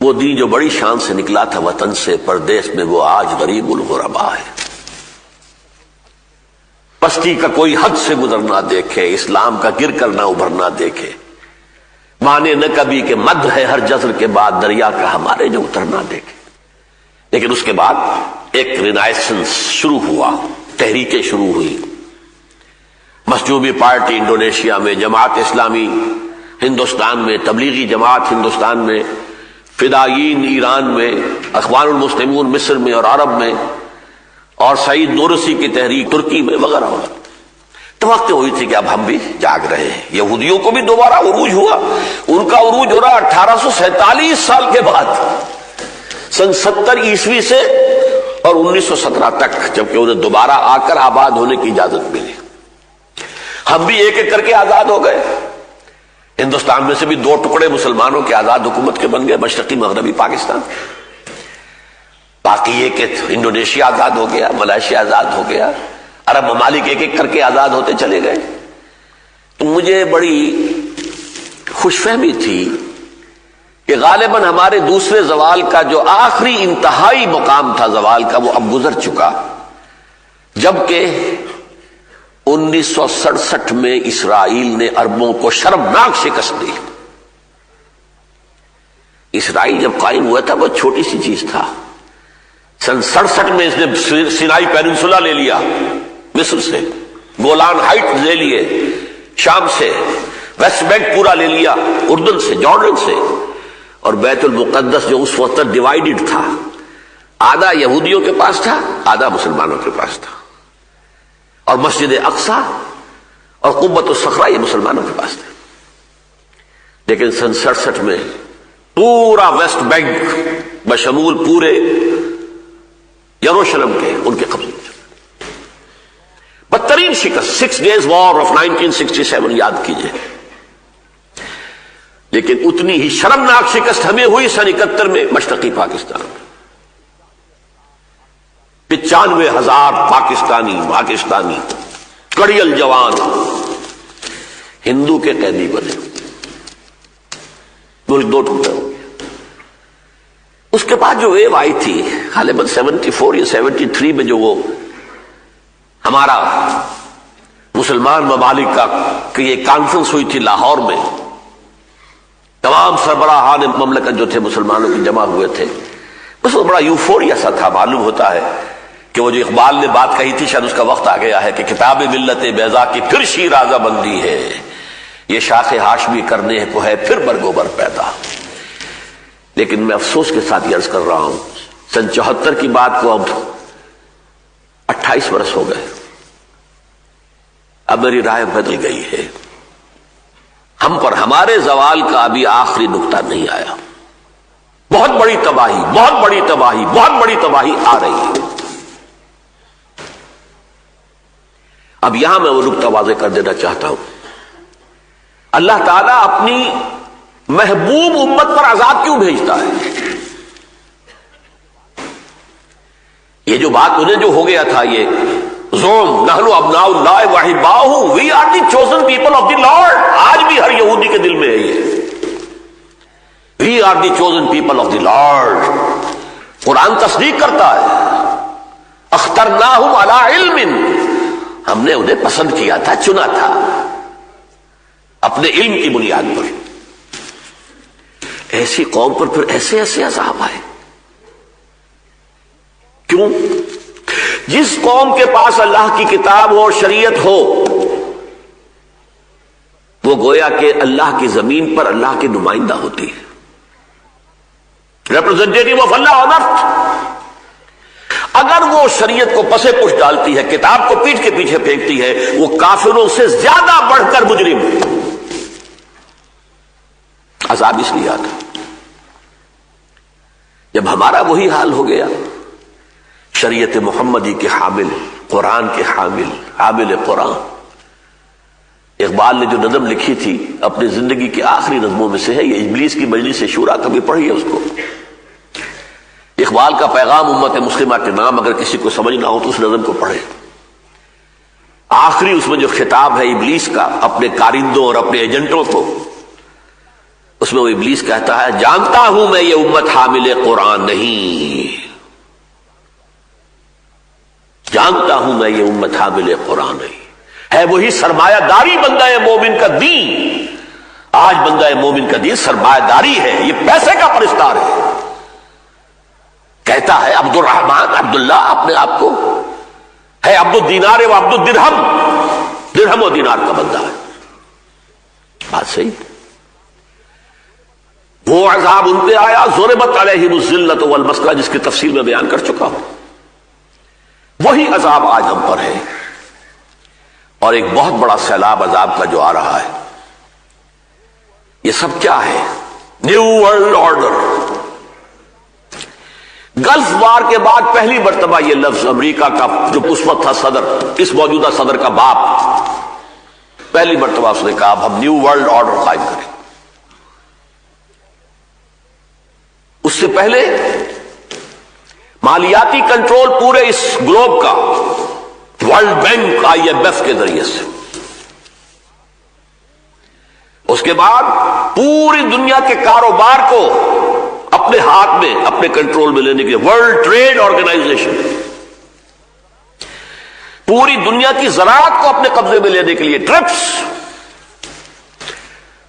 وہ دین جو بڑی شان سے نکلا تھا وطن سے، پردیس میں وہ آج غریب الغربا ہے۔ پستی کا کوئی حد سے گزرنا دیکھے، اسلام کا گر کر نہ ابھرنا دیکھے، مانے نہ کبھی کہ مد ہے ہر جزر کے بعد دریا کا ہمارے جو اترنا دیکھے۔ لیکن اس کے بعد ایک رینائسنس شروع ہوا، تحریکیں شروع ہوئی۔ مسجوبی پارٹی انڈونیشیا میں، جماعت اسلامی ہندوستان میں، تبلیغی جماعت ہندوستان میں، فدائیین ایران میں، اخوان المسلمون مصر میں اور عرب میں، اور سعید نورسی کی تحریک ترکی میں وغیرہ وغیرہ۔ توقع ہوئی تھی کہ اب ہم بھی جاگ رہے ہیں، یہودیوں کو بھی دوبارہ عروج ہوا۔ ان کا عروج ہو رہا 1847 سال کے بعد، سن 70 عیسوی سے اور 1917 تک، جبکہ انہیں دوبارہ آ کر آباد ہونے کی اجازت ملی۔ ہم بھی ایک ایک کر کے آزاد ہو گئے۔ ہندوستان میں سے بھی 2 ٹکڑے مسلمانوں کے آزاد حکومت کے بن گئے، مشرقی مغربی پاکستان۔ باقی یہ کہ انڈونیشیا آزاد ہو گیا، ملائیشیا آزاد ہو گیا، عرب ممالک ایک ایک کر کے آزاد ہوتے چلے گئے۔ تو مجھے بڑی خوش فہمی تھی کہ غالباً ہمارے دوسرے زوال کا جو آخری انتہائی مقام تھا زوال کا، وہ اب گزر چکا، جبکہ 1967 میں اسرائیل نے عربوں کو شرمناک شکست دی۔ اسرائیل جب قائم ہوا تھا وہ چھوٹی سی چیز تھا۔ سن 67 میں اس نے سینائی پیننسولا لے لیا مصر سے، گولان ہائٹ لے لیے شام سے، ویسٹ بینک پورا لے لیا اردن سے، جارڈن سے، اور بیت المقدس جو اس وقت ڈیوائیڈڈ تھا، آدھا یہودیوں کے پاس تھا، آدھا مسلمانوں کے پاس تھا، اور مسجد اقصی اور قبۃ الصخرہ یہ مسلمانوں کے پاس تھے۔ لیکن سن 67 میں پورا ویسٹ بینک بشمول پورے یروشلم کے ان کے قبضے میں۔ بدترین شکست 6 days وار آف 1967 یاد کیجئے۔ لیکن اتنی ہی شرمناک شکست ہمیں ہوئی سن 71 میں مشرقی پاکستان میں۔ 95,000 پاکستانی کڑیل جوان ہندو کے قیدی بنے، ملک 2 ٹکڑے ہو گیا۔ اس کے بعد جو ویو آئی تھی غالباً 74 یا 73 میں، جو وہ ہمارا مسلمان ممالک کا یہ کانفرنس ہوئی تھی لاہور میں، تمام سربراہان مملکت جو تھے مسلمانوں کی جمع ہوئے تھے، بس وہ بڑا یوفوریا سا تھا۔ معلوم ہوتا ہے کہ وہ جو اقبال نے بات کہی تھی، شاید اس کا وقت آ گیا ہے کہ کتاب ملت بیضا کی پھر شیرازہ بندی ہے، یہ شاخ ہاشمی کرنے کو ہے پھر برگوبر پیدا۔ لیکن میں افسوس کے ساتھ یہ عرض کر رہا ہوں، سن 74 کی بات کو اب 28 برس ہو گئے، اب میری رائے بدل گئی ہے۔ ہم پر ہمارے زوال کا ابھی آخری نقطہ نہیں آیا۔ بہت بڑی تباہی، بہت بڑی تباہی، بہت بڑی تباہی آ رہی ہے۔ اب یہاں میں وہ نقطہ واضح کر دینا چاہتا ہوں، اللہ تعالیٰ اپنی محبوب امت پر عذاب کیوں بھیجتا ہے؟ یہ جو بات انہیں جو ہو گیا تھا، یہ زوم نحن ابناء اللہ واحباؤہ، we are the chosen people of the Lord, آج بھی ہر یہودی کے دل میں ہے یہ، we are the chosen people of the Lord. قرآن تصدیق کرتا ہے، اخترناہم علی علم، ہم نے انہیں پسند کیا تھا، چنا تھا اپنے علم کی بنیاد پر۔ ایسی قوم پر پھر ایسے ایسے عذاب آئے. کیوں؟ جس قوم کے پاس اللہ کی کتاب ہو اور شریعت ہو وہ گویا کہ اللہ کی زمین پر اللہ کی نمائندہ ہوتی ہے، ریپرزینٹیٹو آف اللہ آن ارتھ. اگر وہ شریعت کو پسے پش ڈالتی ہے، کتاب کو پیٹھ کے پیچھے پھینکتی ہے، وہ کافروں سے زیادہ بڑھ کر مجرم ہے. عذاب اس لیے آتا جب ہمارا وہی حال ہو گیا، شریعت محمدی کے حامل، قرآن کے حامل قرآن. اقبال نے جو نظم لکھی تھی اپنی زندگی کی آخری نظموں میں سے ہے، یہ ابلیس کی مجلس شورا، کبھی پڑھی ہے اس کو. اقبال کا پیغام امت مسلمہ کے نام اگر کسی کو سمجھنا ہو تو اس نظم کو پڑھے. آخری اس میں جو خطاب ہے ابلیس کا اپنے کارندوں اور اپنے ایجنٹوں کو، اس میں وہ ابلیس کہتا ہے جانتا ہوں میں یہ امت حامل قرآن نہیں، جانتا ہوں میں یہ امت حامل قرآن نہیں. ہے وہی سرمایہ داری بندہ مومن کا دین. آج بندہ مومن کا دین سرمایہ داری ہے، یہ پیسے کا پرستار ہے. کہتا ہے عبد الرحمن عبداللہ اپنے آپ کو، ہے عبد الدینار و عبد الدرہم، درہم و دینار کا بندہ ہے. بات صحیح. وہ عذاب ان پہ آیا ضربت علیہم الذلۃ والمسکنہ، جس کی تفصیل میں بیان کر چکا ہوں. وہی عذاب آج ہم پر ہے، اور ایک بہت بڑا سیلاب عذاب کا جو آ رہا ہے. یہ سب کیا ہے؟ New world order. Gulf war کے بعد پہلی مرتبہ یہ لفظ امریکہ کا جو اس وقت تھا صدر، اس موجودہ صدر کا باپ، پہلی مرتبہ اس نے کہا اب ہم نیو ورلڈ آرڈر قائم کریں. اس سے پہلے مالیاتی کنٹرول پورے اس گلوب کا ورلڈ بینک IMF کے ذریعے سے. اس کے بعد پوری دنیا کے کاروبار کو اپنے ہاتھ میں اپنے کنٹرول میں لینے کے لیے ورلڈ ٹریڈ آرگنائزیشن، پوری دنیا کی زراعت کو اپنے قبضے میں لینے کے لیے ٹرپس.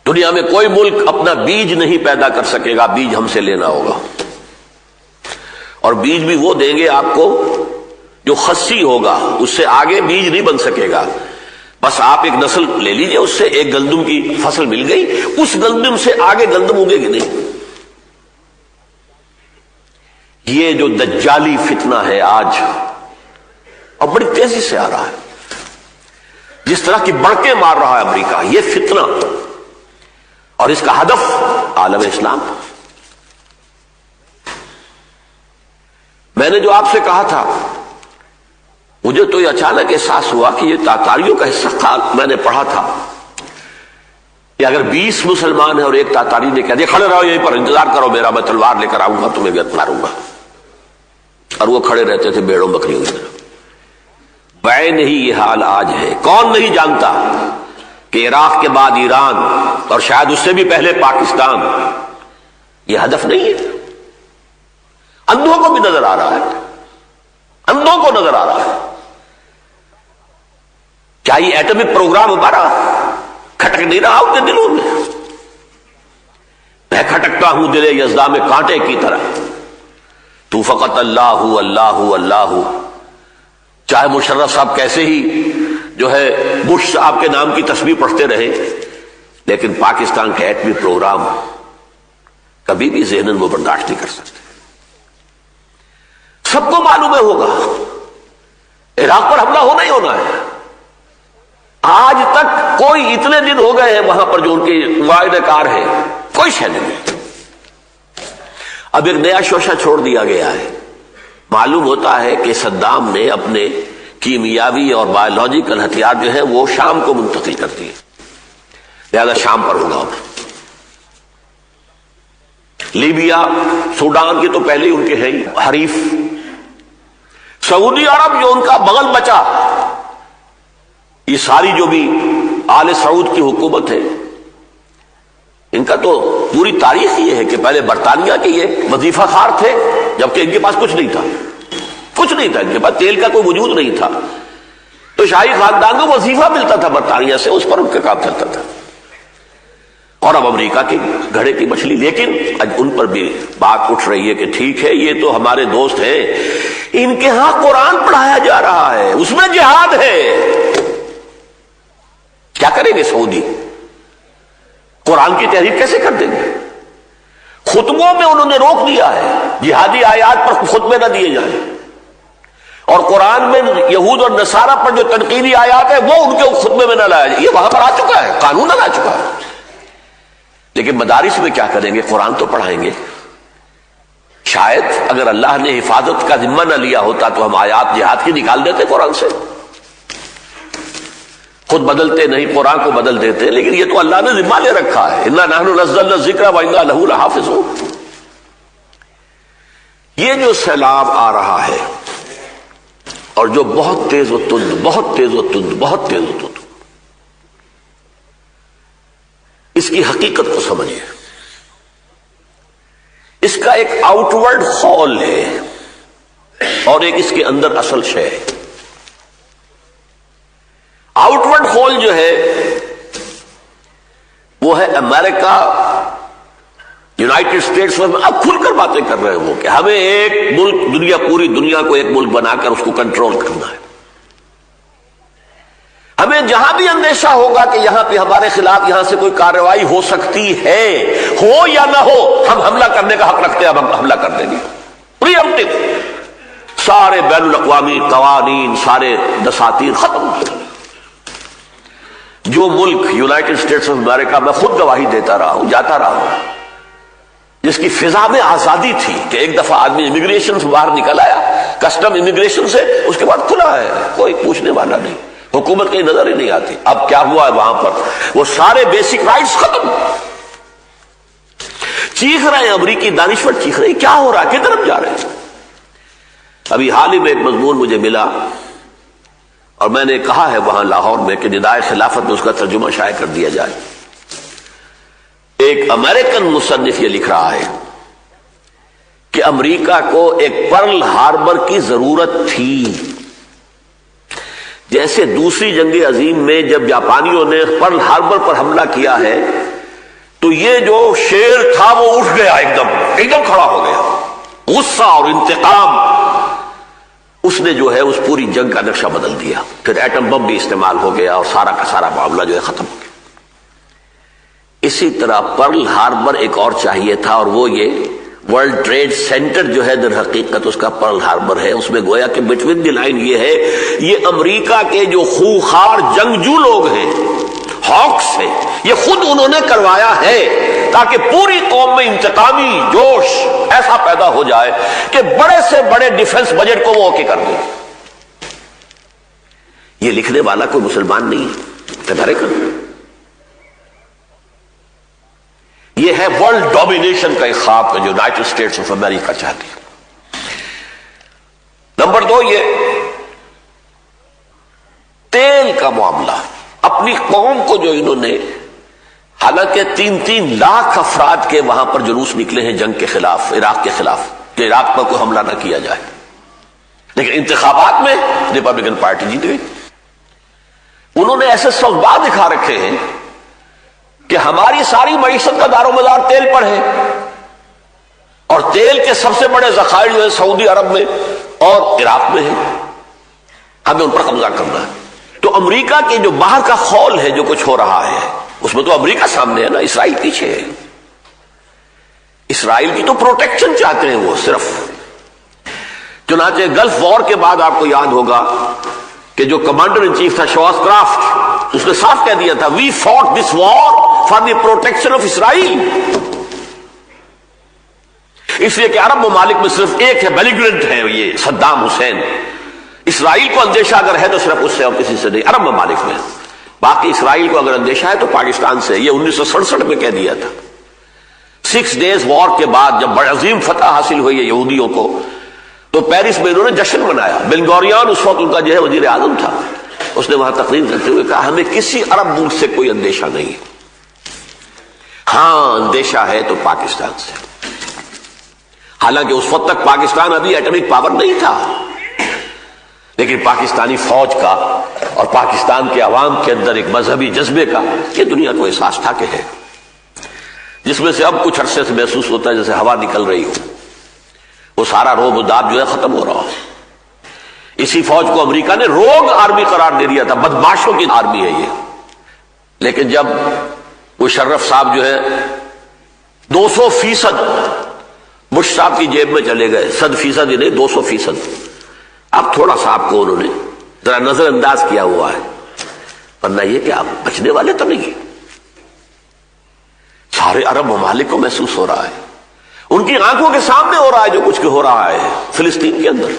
دنیا میں کوئی ملک اپنا بیج نہیں پیدا کر سکے گا، بیج ہم سے لینا ہوگا. اور بیج بھی وہ دیں گے آپ کو جو خصی ہوگا، اس سے آگے بیج نہیں بن سکے گا. بس آپ ایک نسل لے لیجئے، اس سے ایک گندم کی فصل مل گئی، اس گندم سے آگے گندم اگے گی نہیں. یہ جو دجالی فتنہ ہے آج اور بڑی تیزی سے آ رہا ہے، جس طرح کی بڑکیں مار رہا ہے امریکہ، یہ فتنہ، اور اس کا ہدف عالم اسلام. میں نے جو آپ سے کہا تھا، مجھے تو یہ اچانک احساس ہوا کہ یہ تاتاریوں کا حصہ تھا. میں نے پڑھا تھا کہ اگر 20 مسلمان ہیں اور ایک تاتاری نے کہا دیا کھڑے رہو یہیں پر انتظار کرو میرا، میں تلوار لے کر آؤں گا تمہیں بھی ماروں گا، اور وہ کھڑے رہتے تھے بھیڑوں بکریوں کی طرح. بعین ہی یہ حال آج ہے. کون نہیں جانتا کہ عراق کے بعد ایران اور شاید اس سے بھی پہلے پاکستان یہ ہدف نہیں ہے. اندھوں کو بھی نظر آ رہا ہے، اندھوں کو نظر آ رہا ہے. کیا یہ ایٹمک پروگرام ہمارا کھٹک نہیں رہا ان کے دلوں میں؟ میں کھٹکتا ہوں دل یزداں میں کانٹے کی طرح. تو فقط اللہ اللہ اللہ. چاہے مشرف صاحب کیسے ہی جو ہے بش صاحب کے نام کی تسبیح پڑھتے رہے، لیکن پاکستان کا ایٹمی پروگرام کبھی بھی ذہناً وہ برداشت نہیں کر سکتے. سب کو معلوم ہے ہوگا، عراق پر حملہ ہونا ہی ہونا ہے. آج تک کوئی اتنے دن ہو گئے ہیں وہاں پر جو ان کے معاہدہ کار ہے، کوئی شے نہیں. اب ایک نیا شوشہ چھوڑ دیا گیا ہے. معلوم ہوتا ہے کہ صدام نے اپنے کیمیاوی اور بایولوجیکل ہتھیار جو ہیں وہ شام کو منتقل کر دیے، لہذا شام پر ہوگا. لیبیا سوڈان کی تو پہلے ان کے ہے ہی حریف. سعودی عرب جو ان کا بغل بچا، یہ ساری جو بھی آل سعود کی حکومت ہے، ان کا تو پوری تاریخ یہ ہے کہ پہلے برطانیہ کے یہ وظیفہ خار تھے، جبکہ ان کے پاس کچھ نہیں تھا، کچھ نہیں تھا، ان کے پاس تیل کا کوئی وجود نہیں تھا. تو شاہی خاندان کو وظیفہ ملتا تھا برطانیہ سے، اس پر ان کا کام چلتا تھا. اور اب امریکہ کی گھڑے کی مچھلی. لیکن آج ان پر بھی بات اٹھ رہی ہے کہ ٹھیک ہے یہ تو ہمارے دوست ہیں, ان کے ہاں قرآن پڑھایا جا رہا ہے, اس میں جہاد ہے. کیا کریں گے سعودی؟ قرآن کی تحریر کیسے کر دیں گے؟ خطبوں میں انہوں نے روک دیا ہے جہادی آیات پر خطبے نہ دیے جائیں, اور قرآن میں یہود اور نصارہ پر جو تنقیدی آیات ہے وہ ان کے خطبے میں نہ لایا جائے. یہ وہاں پر آ چکا ہے, قانون آ چکا ہے. لیکن مدارس میں کیا کریں گے؟ قرآن تو پڑھائیں گے. شاید اگر اللہ نے حفاظت کا ذمہ نہ لیا ہوتا تو ہم آیات جہاد کی نکال دیتے قرآن سے. خود بدلتے نہیں, قرآن کو بدل دیتے. لیکن یہ تو اللہ نے ذمہ لے رکھا ہے, انا نحن نزلنا الذکر وانا لہ لحافظون. یہ جو سیلاب آ رہا ہے اور جو بہت تیز و تند, بہت تیز و تند, بہت تیز و تند, اس کی حقیقت کو سمجھیے. اس کا ایک آؤٹ ورڈ خول ہے اور ایک اس کے اندر اصل شے ہے. آؤٹ ورڈ خول جو ہے وہ ہے امریکہ, یونائٹڈ اسٹیٹس میں اب کھل کر باتیں کر رہے ہیں وہ کہ ہمیں ایک ملک, دنیا, پوری دنیا کو ایک ملک بنا کر اس کو کنٹرول کرنا ہے. ہمیں جہاں بھی اندیشہ ہوگا کہ یہاں پہ ہمارے خلاف یہاں سے کوئی کارروائی ہو سکتی ہے, ہو یا نہ ہو, ہم حملہ کرنے کا حق رکھتے ہیں, ہم حملہ کر دیں گے. پری ایمپٹیو. سارے بین الاقوامی قوانین, سارے دساتیر ختم. جو ملک یونائٹڈ اسٹیٹس آف امریکہ, میں خود گواہی دیتا رہا ہوں, جاتا رہا ہوں, جس کی فضا میں آزادی تھی کہ ایک دفعہ آدمی امیگریشن سے باہر نکل آیا, کسٹم امیگریشن سے, اس کے بعد کھلا ہے, کوئی پوچھنے والا نہیں, حکومت کی نظر ہی نہیں آتی. اب کیا ہوا ہے وہاں پر؟ وہ سارے بیسک رائٹس ختم. چیخ رہے ہیں امریکی دانشور, چیخ رہے ہیں کیا ہو رہا ہے, کس طرف جا رہے ہیں. ابھی حال ہی میں ایک مضمون مجھے ملا اور میں نے کہا ہے وہاں لاہور میں کہ ندائے خلافت میں اس کا ترجمہ شائع کر دیا جائے. ایک امریکن مصنف یہ لکھ رہا ہے کہ امریکہ کو ایک پرل ہاربر کی ضرورت تھی. جیسے دوسری جنگ عظیم میں جب جاپانیوں نے پرل ہاربر پر حملہ کیا ہے تو یہ جو شیر تھا وہ اٹھ گیا, ایک دم کھڑا ہو گیا. غصہ اور انتقام, اس نے جو ہے اس پوری جنگ کا نقشہ بدل دیا. پھر ایٹم بم بھی استعمال ہو گیا اور سارا کا سارا معاملہ جو ہے ختم ہو گیا. اسی طرح پرل ہاربر ایک اور چاہیے تھا, اور وہ یہ ورلڈ ٹریڈ سینٹر جو ہے در حقیقت اس کا پرل ہاربر ہے. اس میں گویا کہ بٹوین دی لائن یہ ہے, یہ امریکہ کے جو خوخار جنگجو لوگ ہیں, ہاکس ہیں, یہ خود انہوں نے کروایا ہے تاکہ پوری قوم میں انتقامی جوش ایسا پیدا ہو جائے کہ بڑے سے بڑے ڈیفنس بجٹ کو وہ اوکے کر دیں. یہ لکھنے والا کوئی مسلمان نہیں ہے, امریکن. یہ ہے ورلڈ ڈومینیشن کا ایک خواب جو یونائٹڈ اسٹیٹس آف امریکہ چاہتی ہے. نمبر 2, یہ تیل کا معاملہ. اپنی قوم کو جو انہوں نے, حالانکہ 3 لاکھ افراد کے وہاں پر جلوس نکلے ہیں جنگ کے خلاف, عراق کے خلاف, کہ عراق پر کوئی حملہ نہ کیا جائے, لیکن انتخابات میں ریپبلکن پارٹی جیت گئی. انہوں نے ایسے سوال دکھا رکھے ہیں کہ ہماری ساری معیشت کا دار و مدار تیل پر ہے, اور تیل کے سب سے بڑے ذخائر جو ہے سعودی عرب میں اور عراق میں ہیں, ہمیں ان پر قبضہ کرنا ہے. تو امریکہ کے جو باہر کا خول ہے جو کچھ ہو رہا ہے اس میں تو امریکہ سامنے ہے نا, اسرائیل پیچھے ہے. اسرائیل کی تو پروٹیکشن چاہتے ہیں وہ صرف. چنانچہ گلف وار کے بعد آپ کو یاد ہوگا کہ جو کمانڈر ان چیف تھا شواس کرافٹ, اس نے صاف کہہ دیا تھا we fought this war for the protection of Israel. اس لیے کہ عرب ممالک میں صرف ایک ہے, بیلیگرنٹ ہے, یہ صدام حسین. اسرائیل کو اندیشہ اگر ہے تو صرف اس سے اور کسی سے نہیں, عرب ممالک میں. باقی اسرائیل کو اگر اندیشہ ہے تو پاکستان سے. یہ 1967 میں کہہ دیا تھا. 6 days وار کے بعد جب بڑی عظیم فتح حاصل ہوئی ہے یہودیوں کو, تو پیرس میں انہوں نے جشن منایا. بن گوریان اس وقت ان کا جو ہے وزیر اعظم تھا, اس نے وہاں تقریر کرتے ہوئے کہا ہمیں کسی عرب ملک سے کوئی اندیشہ نہیں ہے, ہاں اندیشہ ہے تو پاکستان سے. حالانکہ اس وقت تک پاکستان ابھی ایٹمک پاور نہیں تھا, لیکن پاکستانی فوج کا اور پاکستان کے عوام کے اندر ایک مذہبی جذبے کا یہ دنیا کو احساس تھا کہ ہے. جس میں سے اب کچھ عرصے سے محسوس ہوتا ہے جیسے ہوا نکل رہی ہو، وہ سارا روب و داب جو ہے ختم ہو رہا ہو۔ اسی فوج کو امریکہ نے روگ آرمی قرار دے دیا تھا، بدماشوں کی آرمی ہے یہ۔ لیکن جب وہ شرف صاحب جو ہے 200% بش صاحب کی جیب میں چلے گئے، 100% ہی نہیں 200%، اب تھوڑا سا آپ کو انہوں نے ذرا نظر انداز کیا ہوا ہے، ورنہ یہ کہ آپ بچنے والے تو نہیں۔ سارے عرب ممالک کو محسوس ہو رہا ہے، ان کی آنکھوں کے سامنے ہو رہا ہے جو کچھ ہو رہا ہے فلسطین کے اندر۔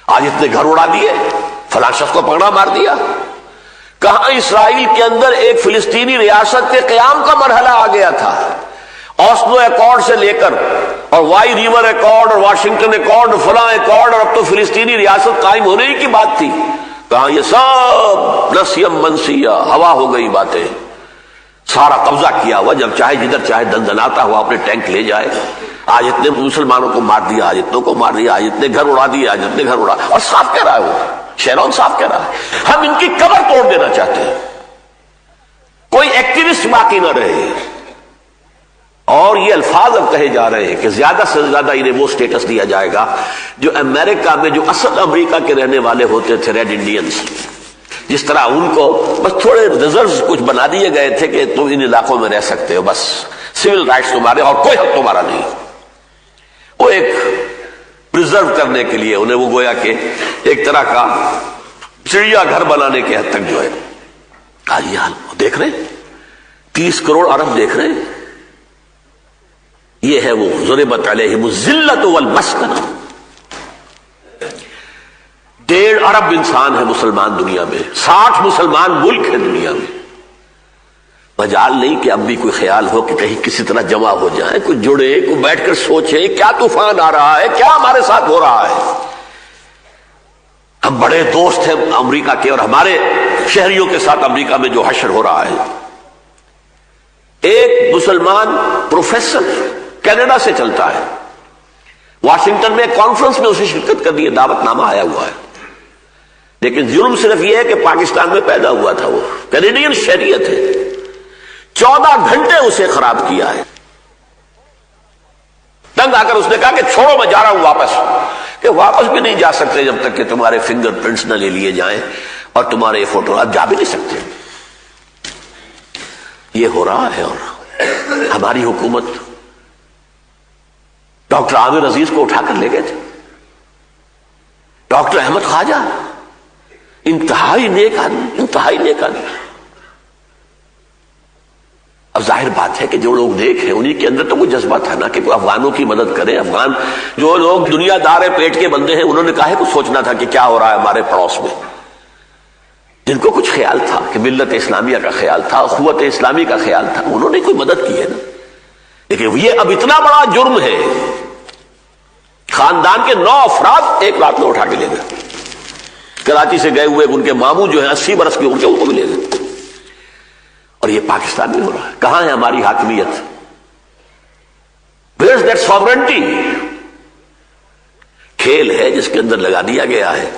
آج اتنے گھر اڑا دیے، فلاں شخص کو پکڑا مار دیا۔ کہاں اسرائیل کے اندر ایک فلسطینی ریاست کے قیام کا مرحلہ آ گیا تھا، اوسلو ایکارڈ سے لے کر اور وائی ریور ایکارڈ اور واشنگٹن ایکارڈ فلاں ایکارڈ، اور اب تو فلسطینی ریاست قائم ہونے ہی کی بات تھی۔ کہاں یہ سب نسیم منسیہ ہوا ہو گئی باتیں، سارا قبضہ کیا ہوا، جب چاہے جدھر چاہے دندناتا ہوا اپنے ٹینک لے جائے۔ آج اتنے مسلمانوں کو مار دیا، آج اتنوں کو مار دیا، آج اتنے گھر اڑا دیے، آج اتنے گھر اڑا، اور صاف کہہ رہا ہے وہ شیرون صاف کہہ رہا ہے ہم ان کی قبر توڑ دینا چاہتے ہیں، کوئی ایکٹیوسٹ باقی نہ رہے۔ اور یہ الفاظ اب کہے جا رہے ہیں کہ زیادہ سے زیادہ انہیں وہ سٹیٹس دیا جائے گا جو امریکہ میں جو اصل امریکہ کے رہنے والے ہوتے تھے، ریڈ انڈینز، جس طرح ان کو بس تھوڑے ریزروز کچھ بنا دیے گئے تھے کہ تم ان علاقوں میں رہ سکتے ہو، بس سول رائٹس تمہارے اور کوئی حق تمہارا نہیں۔ وہ ایک پریزرو کرنے کے لیے انہیں وہ گویا کہ ایک طرح کا چڑیا گھر بنانے کے حد تک جو ہے آج یہ حال دیکھ رہے ہیں، 30 کروڑ عرب دیکھ رہے ہیں۔ یہ ہے وہ ضربت علیہم الذلۃ والمسکنہ۔ 1.5 ارب انسان ہے مسلمان دنیا میں، 60 مسلمان ملک ہے دنیا میں۔ مجال نہیں کہ اب بھی کوئی خیال ہو کہ کہیں کسی طرح جمع ہو جائیں، کوئی جڑے، کوئی بیٹھ کر سوچے کیا طوفان آ رہا ہے، کیا ہمارے ساتھ ہو رہا ہے۔ ہم بڑے دوست ہیں امریکہ کے، اور ہمارے شہریوں کے ساتھ امریکہ میں جو حشر ہو رہا ہے۔ ایک مسلمان پروفیسر کینیڈا سے چلتا ہے، واشنگٹن میں ایک کانفرنس میں اسے شرکت کرنی ہے، دعوت نامہ آیا ہوا ہے، لیکن جرم صرف یہ ہے کہ پاکستان میں پیدا ہوا تھا، وہ کینیڈین شہریت ہے۔ 14 گھنٹے اسے خراب کیا ہے۔ تنگ آ کر اس نے کہا کہ چھوڑو میں جا رہا ہوں واپس، کہ واپس بھی نہیں جا سکتے جب تک کہ تمہارے فنگر پرنٹس نہ لے لیے جائیں اور تمہارے یہ فوٹو، اب جا بھی نہیں سکتے۔ یہ ہو رہا ہے، اور ہماری حکومت ڈاکٹر عامر عزیز کو اٹھا کر لے گئے تھے، ڈاکٹر احمد خواجہ انتہائی نیک آدمی، انتہائی نیک آدمی۔ اب ظاہر بات ہے کہ جو لوگ نیک ہیں انہی کے اندر تو کوئی جذبہ تھا نا کہ کوئی افغانوں کی مدد کرے۔ افغان جو لوگ دنیا دار پیٹ کے بندے ہیں، انہوں نے کہا ہے کچھ سوچنا تھا کہ کیا ہو رہا ہے ہمارے پڑوس میں۔ جن کو کچھ خیال تھا کہ ملت اسلامیہ کا خیال تھا، اخوت اسلامی کا خیال تھا، انہوں نے کوئی مدد کی ہے نا۔ لیکن یہ اب اتنا بڑا جرم ہے، خاندان کے 9 افراد ایک رات میں اٹھا کے لے گئے، کراچی سے گئے ہوئے ان کے ماموں جو ہیں 80 برس کے، ان کو بھی لے گئے، اور یہ پاکستان میں ہو رہا ہے۔ کہاں ہے ہماری حاکمیت؟ Where is that sovereignty؟ کھیل ہے جس کے اندر لگا دیا گیا ہے،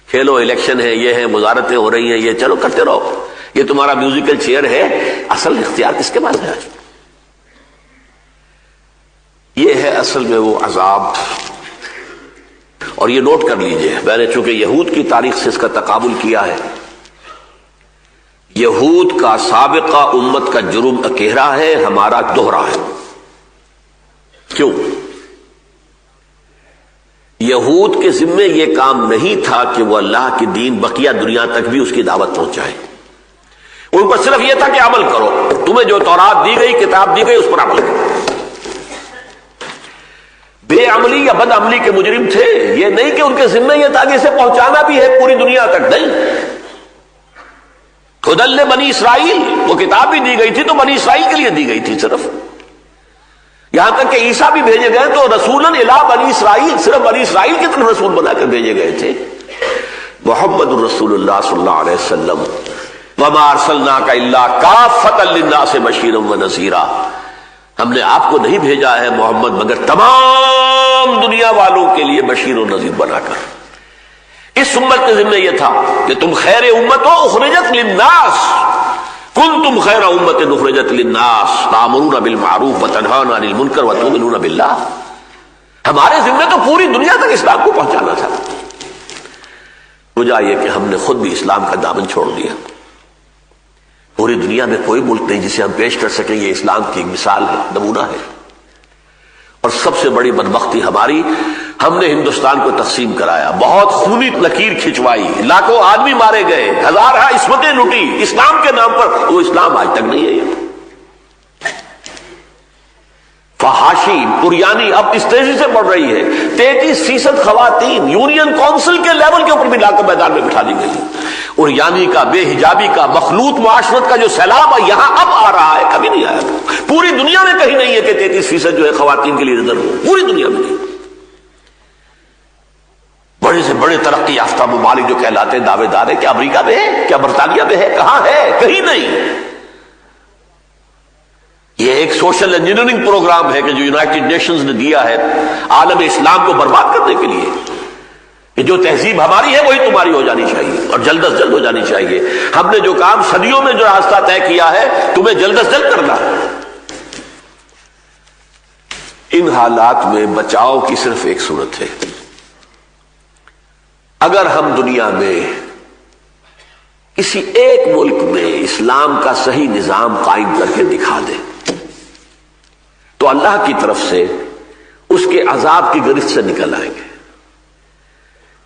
کھیلو، الیکشن ہے، یہ ہے، وزارتیں ہو رہی ہیں، یہ چلو کرتے رہو، یہ تمہارا میوزیکل چیئر ہے، اصل اختیار کس کے پاس ہے آج؟ یہ ہے اصل میں وہ عذاب۔ اور یہ نوٹ کر لیجئے، میں نے چونکہ یہود کی تاریخ سے اس کا تقابل کیا ہے، یہود کا سابقہ امت کا جرم اکیرا ہے، ہمارا دوہرا ہے۔ کیوں؟ یہود کے ذمے یہ کام نہیں تھا کہ وہ اللہ کی دین بقیہ دنیا تک بھی اس کی دعوت پہنچائے، ان پر صرف یہ تھا کہ عمل کرو، تمہیں جو تورات دی گئی، کتاب دی گئی، اس پر عمل کرو۔ بے عملی یا بد عملی کے مجرم تھے، یہ نہیں کہ ان کے ذمہ یہ تھا کہ اسے پہنچانا بھی ہے پوری دنیا تک، نہیں۔ خدل بنی اسرائیل، وہ کتاب بھی دی گئی تھی تو بنی اسرائیل کے لیے دی گئی تھی صرف، یہاں تک کہ عیسیٰ بھی بھیجے گئے تو رسولاً الی بنی اسرائیل، صرف بنی اسرائیل کی طرف رسول بنا کر بھیجے گئے تھے۔ محمد الرسول اللہ صلی اللہ علیہ وسلم وما ارسلناک الا کافۃ للناس بشیرا ونذیرا، ہم نے آپ کو نہیں بھیجا ہے محمد مگر تمام دنیا والوں کے لیے بشیر و نذیر بنا کر۔ اس امت کے ذمہ یہ تھا کہ تم خیر امت ہو، اخرجت للناس، کنتم خیر امت اخرجت للناس تأمرون بالمعروف وتنہون عن المنکر وتؤمنون باللہ. ہمارے ذمہ تو پوری دنیا تک اسلام کو پہنچانا تھا. وجہ یہ کہ ہم نے خود بھی اسلام کا دامن چھوڑ دیا. پوری دنیا میں کوئی ملک نہیں جسے ہم پیش کر سکیں یہ اسلام کی ایک مثال ہے، نمونہ ہے. اور سب سے بڑی بدبختی ہماری، ہم نے ہندوستان کو تقسیم کرایا، بہت خونی لکیر کھنچوائی، لاکھوں آدمی مارے گئے، ہزارہ عصمتیں لوٹی اسلام کے نام پر. وہ اسلام آج تک نہیں ہے. یہ فحاشی پریانی اب اس تیزی سے بڑھ رہی ہے. 33% خواتین یونین کونسل کے لیول کے اوپر بھی لا کر میدان میں بٹھا دی گئی. اور یعنی کا، بے حجابی کا، مخلوط معاشرت کا جو سیلاب ہے یہاں اب آ رہا ہے، کبھی نہیں آیا. پوری دنیا میں کہیں نہیں ہے کہ 33% جو ہے خواتین کے لیے ریزرو ہو، پوری دنیا میں نہیں. بڑے سے بڑے ترقی یافتہ ممالک جو کہلاتے ہیں دعوے دار ہے، کیا امریکہ میں ہے، کیا برطانیہ میں ہے، کہاں ہے؟ کہیں نہیں. یہ ایک سوشل انجینئرنگ پروگرام ہے کہ جو یونائٹڈ نیشنز نے دیا ہے عالم اسلام کو برباد کرنے کے لیے، کہ جو تہذیب ہماری ہے وہی تمہاری ہو جانی چاہیے اور جلد از جلد ہو جانی چاہیے. ہم نے جو کام صدیوں میں جو راستہ طے کیا ہے تمہیں جلد از جلد کرنا ہے. ان حالات میں بچاؤ کی صرف ایک صورت ہے. اگر ہم دنیا میں کسی ایک ملک میں اسلام کا صحیح نظام قائم کر کے دکھا دیں تو اللہ کی طرف سے اس کے عذاب کی گرفت سے نکل آئیں گے.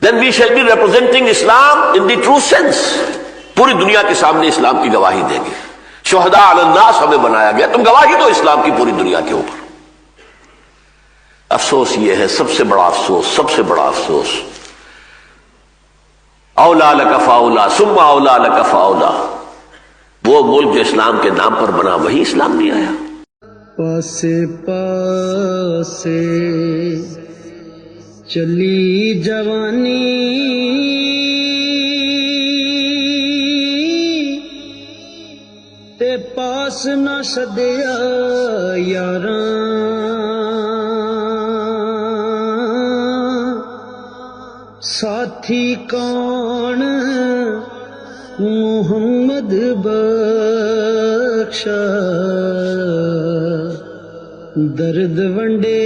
Then we shall be representing Islam in the true sense. پوری دنیا کے سامنے اسلام کی گواہی دیں گے. شہداء علی الناس ہمیں بنایا گیا، تم گواہی دو اسلام کی پوری دنیا کے اوپر. افسوس یہ ہے، سب سے بڑا افسوس، سب سے بڑا افسوس، اولا لک فاولا ثم اولا لک فاولا، وہ ملک جو اسلام کے نام پر بنا وہی اسلام نہیں آیا. پاسے پاسے چلی جوانی، تے پاس نہ سدیا یاراں، ساتھی کون محمد بخشا، درد ونڈے